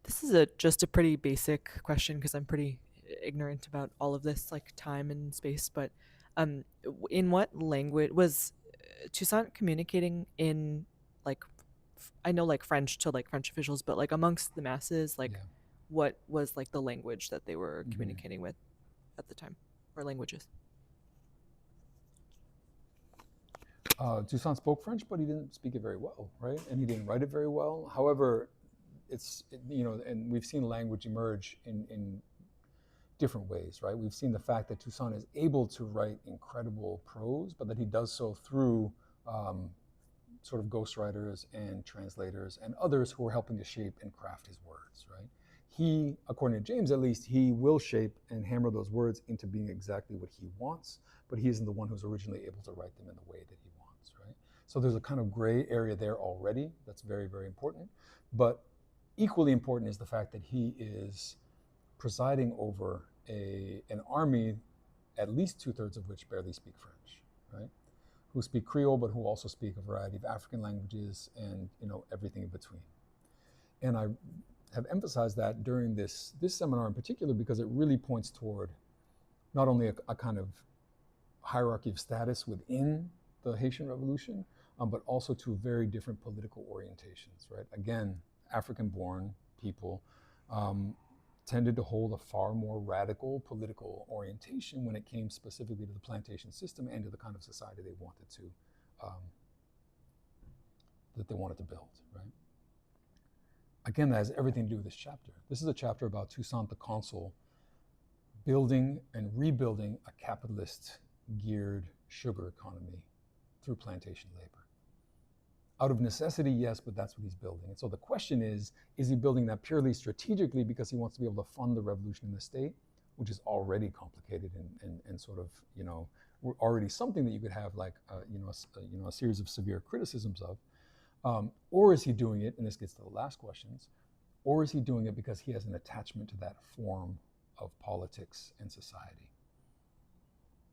This is just a pretty basic question because I'm pretty ignorant about all of this, like time and space. But in what language was Toussaint communicating in? Like, I know like French to like French officials, but like amongst the masses, like what was like the language that they were communicating with at the time, or languages? Toussaint spoke French, but he didn't speak it very well, right? And he didn't write it very well. However, and we've seen language emerge in different ways, right? We've seen the fact that Toussaint is able to write incredible prose, but that he does so through sort of ghostwriters and translators and others who are helping to shape and craft his words, right? He, according to James at least, he will shape and hammer those words into being exactly what he wants, but he isn't the one who's originally able to write them in the way that he wants, right? So there's a kind of gray area there already that's very, very important. But equally important is the fact that he is presiding over an army, at least 2/3 of which barely speak French, right? Who speak Creole, but who also speak a variety of African languages and everything in between. And I have emphasized that during this seminar in particular because it really points toward not only a kind of hierarchy of status within the Haitian Revolution, but also to very different political orientations, right? Again, African-born people tended to hold a far more radical political orientation when it came specifically to the plantation system and to the kind of society they wanted to build, right? Again, that has everything to do with this chapter. This is a chapter about Toussaint the Consul building and rebuilding a capitalist geared sugar economy through plantation labor. Out of necessity, yes, but that's what he's building. And so the question is he building that purely strategically because he wants to be able to fund the revolution in the state, which is already complicated and sort of, already something that you could have like, a series of severe criticisms of. Or is he doing it, and this gets to the last questions, or is he doing it because he has an attachment to that form of politics and society?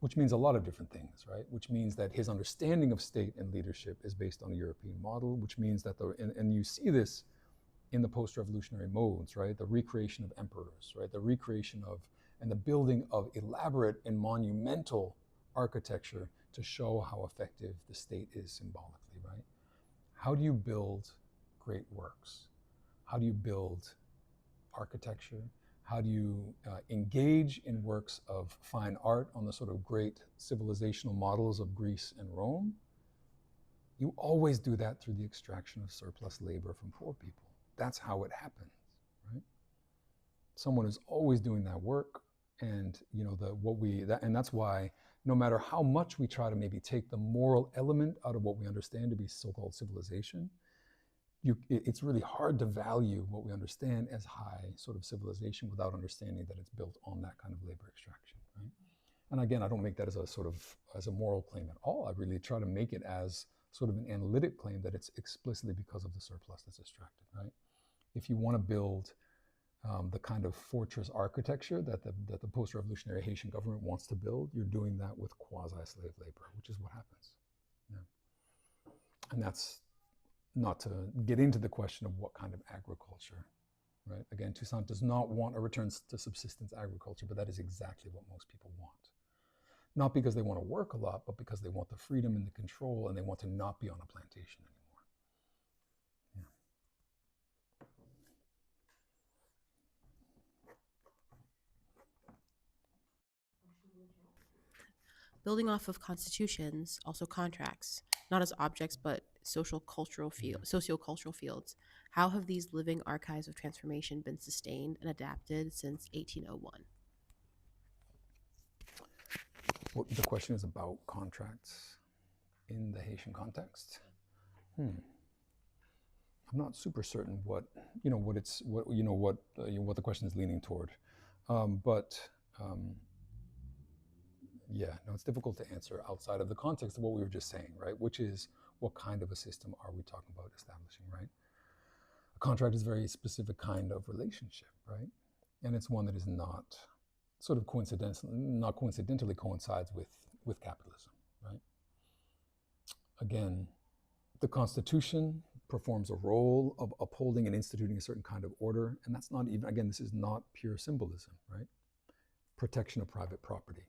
Which means a lot of different things, right? Which means that his understanding of state and leadership is based on a European model, which means that and you see this in the post-revolutionary modes, right? The recreation of emperors, right? The recreation of, and the building of elaborate and monumental architecture to show how effective the state is symbolically, right? How do you build great works? How do you build architecture? How do you engage in works of fine art on the sort of great civilizational models of Greece and Rome? You always do that through the extraction of surplus labor from poor people. That's how it happens, right? Someone is always doing that work, and and that's why no matter how much we try to maybe take the moral element out of what we understand to be so-called civilization, it's really hard to value what we understand as high sort of civilization without understanding that it's built on that kind of labor extraction, right? And again, I don't make that as a moral claim at all. I really try to make it as sort of an analytic claim that it's explicitly because of the surplus that's extracted, right? If you want to build the kind of fortress architecture that the post-revolutionary Haitian government wants to build, you're doing that with quasi-slave labor, which is what happens. Yeah. And that's not to get into the question of what kind of agriculture, right? Again, Toussaint does not want a return to subsistence agriculture, but that is exactly what most people want. Not because they want to work a lot, but because they want the freedom and the control, and they want to not be on a plantation anymore. Yeah. Building off of constitutions, also contracts, not as objects, but sociocultural fields. How have these living archives of transformation been sustained and adapted since 1801? Well, the question is about contracts in the Haitian context. I'm not super certain what the question is leaning toward, yeah, no, it's difficult to answer outside of the context of what we were just saying, right? Which is, what kind of a system are we talking about establishing, right? A contract is a very specific kind of relationship, right? And it's one that is not sort of coincidentally coincides with capitalism, right? Again, the Constitution performs a role of upholding and instituting a certain kind of order, and that's not even, again, this is not pure symbolism, right? Protection of private property.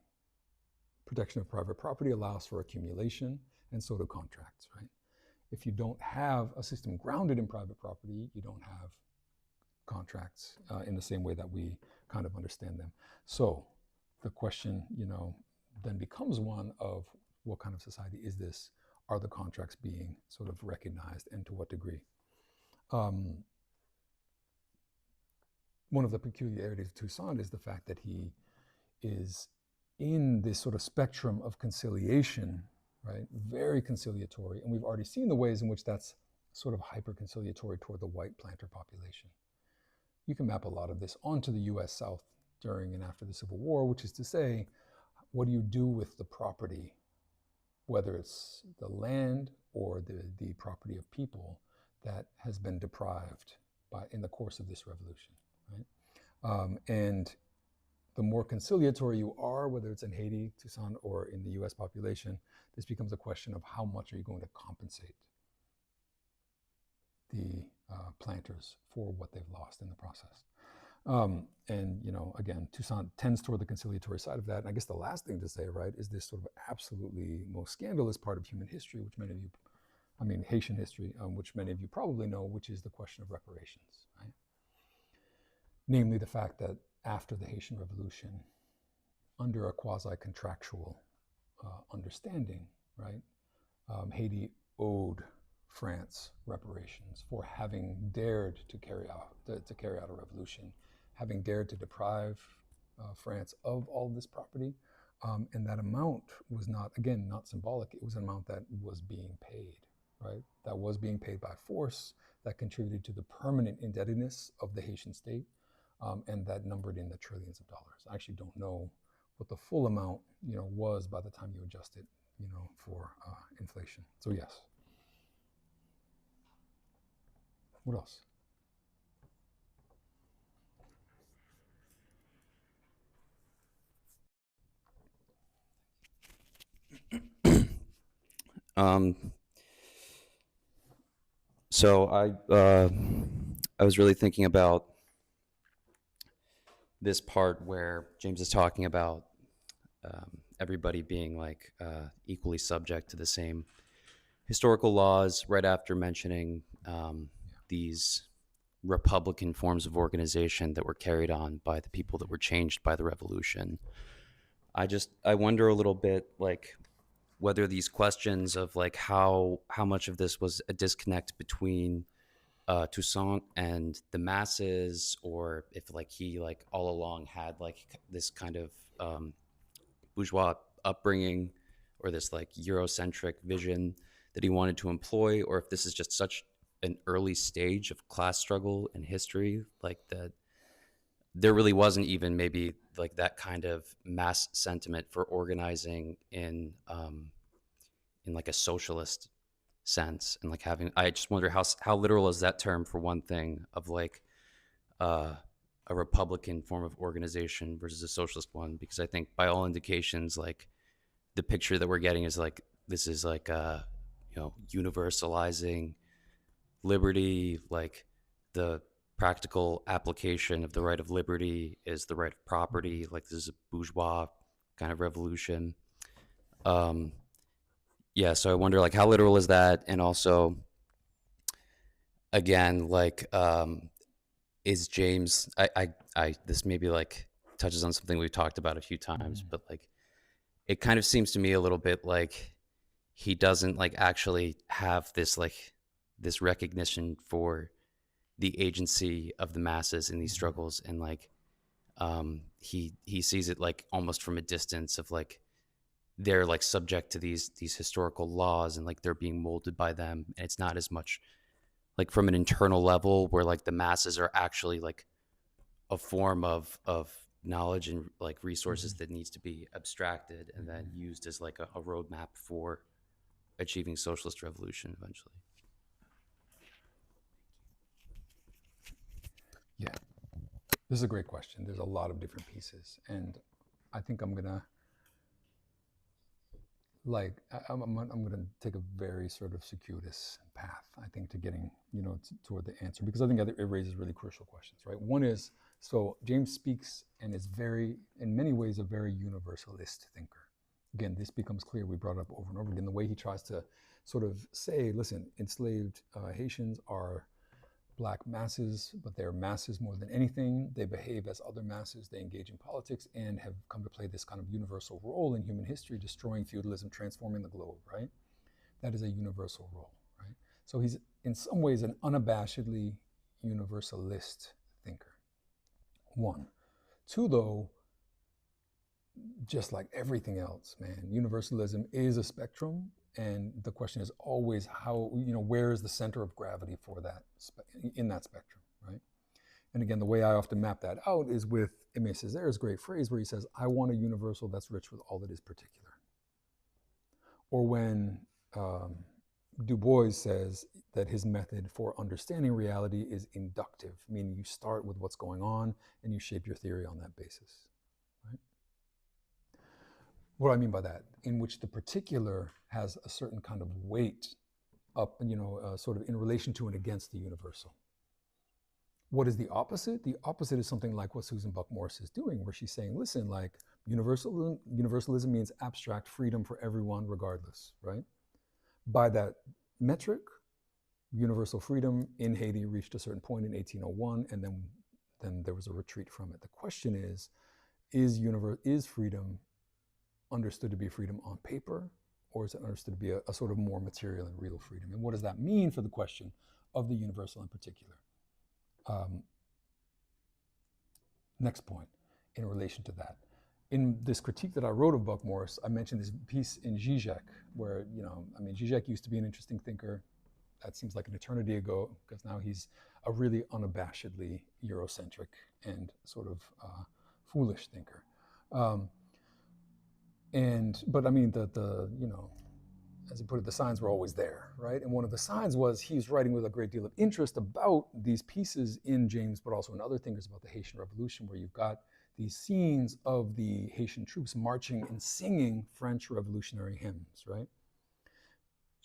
Protection of private property allows for accumulation, and so do contracts, right? If you don't have a system grounded in private property, you don't have contracts in the same way that we kind of understand them. So the question, then becomes one of what kind of society is this? Are the contracts being sort of recognized, and to what degree? One of the peculiarities of Toussaint is the fact that he is in this sort of spectrum of conciliation, right? Very conciliatory. And we've already seen the ways in which that's sort of hyper-conciliatory toward the white planter population. You can map a lot of this onto the US South during and after the Civil War, which is to say, what do you do with the property, whether it's the land or the property of people that has been deprived in the course of this revolution, right? And the more conciliatory you are, whether it's in Haiti, Toussaint, or in the US population, this becomes a question of how much are you going to compensate the planters for what they've lost in the process. And again, Toussaint tends toward the conciliatory side of that. And I guess the last thing to say, right, is this sort of absolutely most scandalous part of human history, which many of you, Haitian history, which many of you probably know, which is the question of reparations, right? Namely, the fact that after the Haitian Revolution, under a quasi-contractual understanding, right, Haiti owed France reparations for having dared to carry out a revolution, having dared to deprive France of all this property, and that amount was not symbolic. It was an amount that was being paid, right? That was being paid by force, that contributed to the permanent indebtedness of the Haitian state, and that numbered in the trillions of dollars. I actually don't know what the full amount, was by the time you adjust it, for inflation. So yes. What else? So I was really thinking about this part where James is talking about everybody being like equally subject to the same historical laws, right after mentioning these Republican forms of organization that were carried on by the people that were changed by the revolution. I wonder a little bit like whether these questions of like how much of this was a disconnect between Toussaint and the masses, or if like he like all along had like this kind of bourgeois upbringing or this like Eurocentric vision that he wanted to employ, or if this is just such an early stage of class struggle in history, like that there really wasn't even maybe like that kind of mass sentiment for organizing in like a socialist sense, and like having, I just wonder how literal is that term for one thing of like a Republican form of organization versus a socialist one, because I think by all indications like the picture that we're getting is like this is like universalizing liberty, like the practical application of the right of liberty is the right of property, like this is a bourgeois kind of revolution. Yeah, so I wonder like how literal is that, and also again like is James, I this maybe like touches on something we've talked about a few times, but like it kind of seems to me a little bit like he doesn't like actually have this like this recognition for the agency of the masses in these struggles, and like he sees it like almost from a distance of like they're like subject to these historical laws and like they're being molded by them, and it's not as much like from an internal level where like the masses are actually like a form of knowledge and like resources that needs to be abstracted and then used as like a roadmap for achieving socialist revolution eventually. Yeah, this is a great question. There's a lot of different pieces, and I think I'm gonna I'm gonna take a very sort of circuitous path, I think, to getting toward the answer, because I think it raises really crucial questions, right? One is, so James speaks and is very, in many ways, a very universalist thinker. Again, this becomes clear. We brought it up over and over again. The way he tries to sort of say, listen, enslaved Haitians are Black masses, but they're masses more than anything. They behave as other masses. They engage in politics and have come to play this kind of universal role in human history, destroying feudalism, transforming the globe, right? That is a universal role, right? So he's in some ways an unabashedly universalist thinker. One. Two, though, just like everything else, man, universalism is a spectrum, and the question is always how, where is the center of gravity for that in that spectrum, right? And again, the way I often map that out is with Aimé Césaire's great phrase where he says, I want a universal that's rich with all that is particular. Or when Du Bois says that his method for understanding reality is inductive, meaning you start with what's going on and you shape your theory on that basis. What do I mean by that? In which the particular has a certain kind of weight up, sort of in relation to and against the universal. What is the opposite? The opposite is something like what Susan Buck-Morss is doing, where she's saying, listen, like universalism means abstract freedom for everyone regardless, right? By that metric, universal freedom in Haiti reached a certain point in 1801, and then there was a retreat from it. The question is freedom understood to be freedom on paper, or is it understood to be a sort of more material and real freedom? And what does that mean for the question of the universal in particular? Next point in relation to that. In this critique that I wrote of Buck-Morss, I mentioned this piece in Zizek where, Zizek used to be an interesting thinker. that seems like an eternity ago, because now he's a really unabashedly Eurocentric and sort of foolish thinker. But I mean, the you know, as he put it, the signs were always there, right? And one of the signs was he's writing with a great deal of interest about these pieces in James, but also in other thinkers about the Haitian Revolution, where you've got these scenes of the Haitian troops marching and singing French revolutionary hymns, right?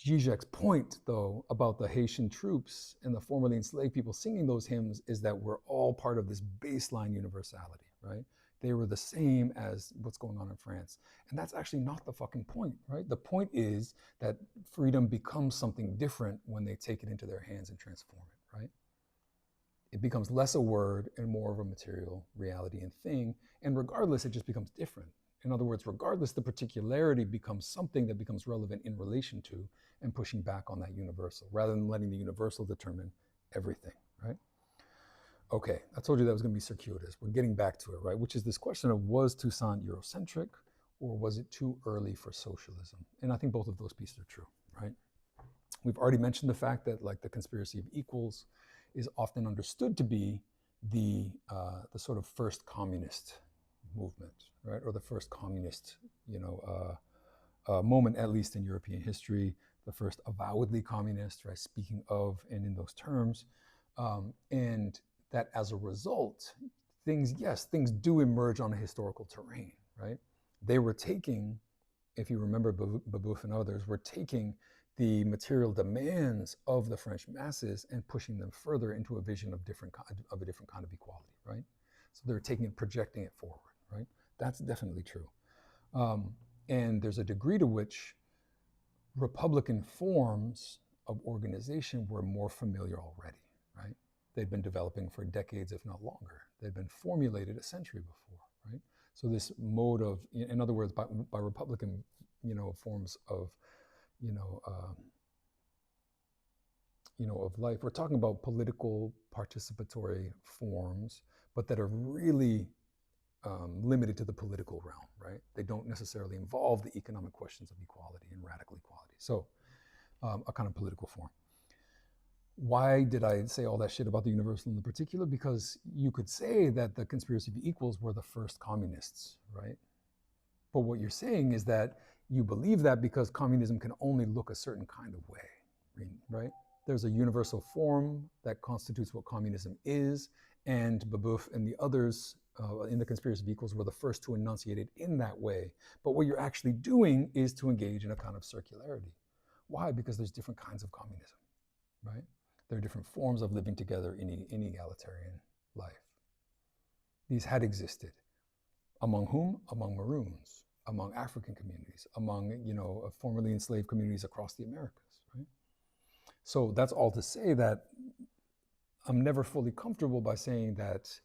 Zizek's point, though, about the Haitian troops and the formerly enslaved people singing those hymns is that we're all part of this baseline universality, right? They were the same as what's going on in France. And that's actually not the fucking point, right? The point is that freedom becomes something different when they take it into their hands and transform it, right? It becomes less a word and more of a material reality and thing. And regardless, it just becomes different. In other words, regardless, the particularity becomes something that becomes relevant in relation to and pushing back on that universal, rather than letting the universal determine everything, right? Okay, I told you that was going to be circuitous. We're getting back to it, right? Which is this question of, was Toussaint Eurocentric, or was it too early for socialism? And I think both of those pieces are true, right? We've already mentioned the fact that, like, the conspiracy of equals is often understood to be the sort of first communist movement, right? Or the first communist, moment, at least in European history, the first avowedly communist, right? Speaking of and in those terms, and that as a result, things do emerge on a historical terrain, right? They were taking, if you remember Babeuf and others, were taking the material demands of the French masses and pushing them further into a vision of a different kind of equality, right? So they're taking it, projecting it forward, right? That's definitely true. And there's a degree to which Republican forms of organization were more familiar already, right? They'd been developing for decades, if not longer. They'd been formulated a century before, right? So this mode of, in other words, by Republican, forms of, of life, we're talking about political participatory forms, but that are really limited to the political realm, right? They don't necessarily involve the economic questions of equality and radical equality. So a kind of political form. Why did I say all that shit about the universal in the particular? Because you could say that the conspiracy of equals were the first communists, right? But what you're saying is that you believe that because communism can only look a certain kind of way, right? There's a universal form that constitutes what communism is, and Babeuf and the others in the conspiracy of equals were the first to enunciate it in that way. But what you're actually doing is to engage in a kind of circularity. Why? Because there's different kinds of communism, right? There are different forms of living together in egalitarian life. These had existed. Among whom? Among Maroons, among African communities, among, formerly enslaved communities across the Americas, right? So that's all to say that I'm never fully comfortable by saying that,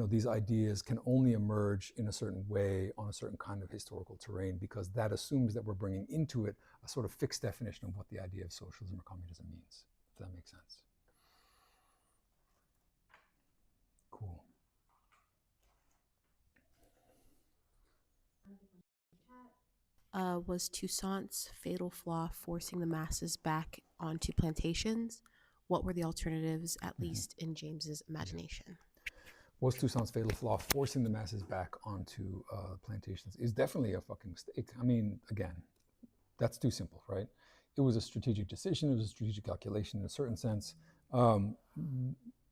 these ideas can only emerge in a certain way on a certain kind of historical terrain, because that assumes that we're bringing into it a sort of fixed definition of what the idea of socialism or communism means, if that makes sense. Cool. Was Toussaint's fatal flaw forcing the masses back onto plantations? What were the alternatives, at least in James's imagination? Was Toussaint's fatal flaw forcing the masses back onto plantations? Is definitely a fucking mistake. I mean, again, that's too simple, right? It was a strategic decision. It was a strategic calculation in a certain sense.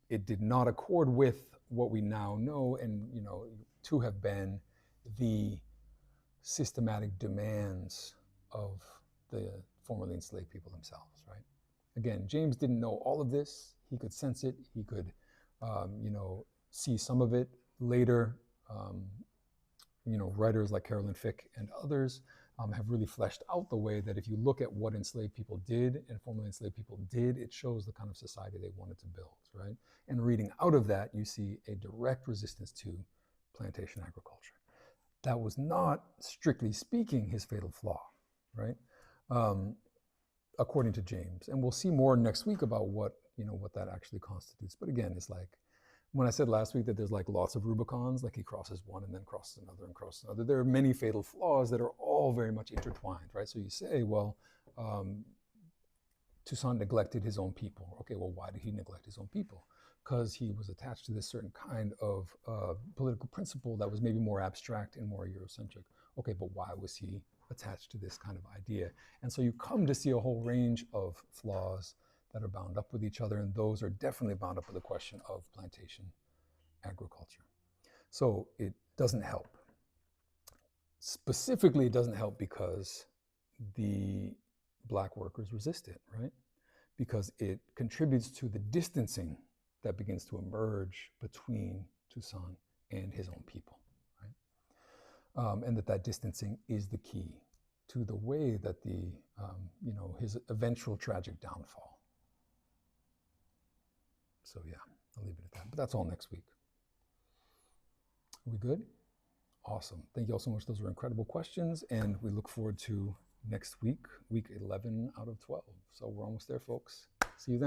It did not accord with what we now know and, to have been the systematic demands of the formerly enslaved people themselves, right? Again, James didn't know all of this. He could sense it. He could, see some of it later. Writers like Carolyn Fick and others have really fleshed out the way that if you look at what enslaved people did and formerly enslaved people did, it shows the kind of society they wanted to build, right? And reading out of that, you see a direct resistance to plantation agriculture. That was not, strictly speaking, his fatal flaw, right? According to James. And we'll see more next week about what that actually constitutes. But again, it's like, when I said last week that there's like lots of Rubicons, like he crosses one and then crosses another and crosses another, there are many fatal flaws that are all very much intertwined, right? So you say, well, Toussaint neglected his own people. Okay, well, why did he neglect his own people? Because he was attached to this certain kind of political principle that was maybe more abstract and more Eurocentric. Okay, but why was he attached to this kind of idea? And so you come to see a whole range of flaws that are bound up with each other, and those are definitely bound up with the question of plantation agriculture. So it doesn't help. Specifically, it doesn't help because the Black workers resist it, right? Because it contributes to the distancing that begins to emerge between Toussaint and his own people, right? And that distancing is the key to the way that his eventual tragic downfall. So yeah, I'll leave it at that. But that's all next week. Are we good? Awesome. Thank you all so much. Those were incredible questions, and we look forward to next week, week 11 out of 12. So we're almost there, folks. See you then.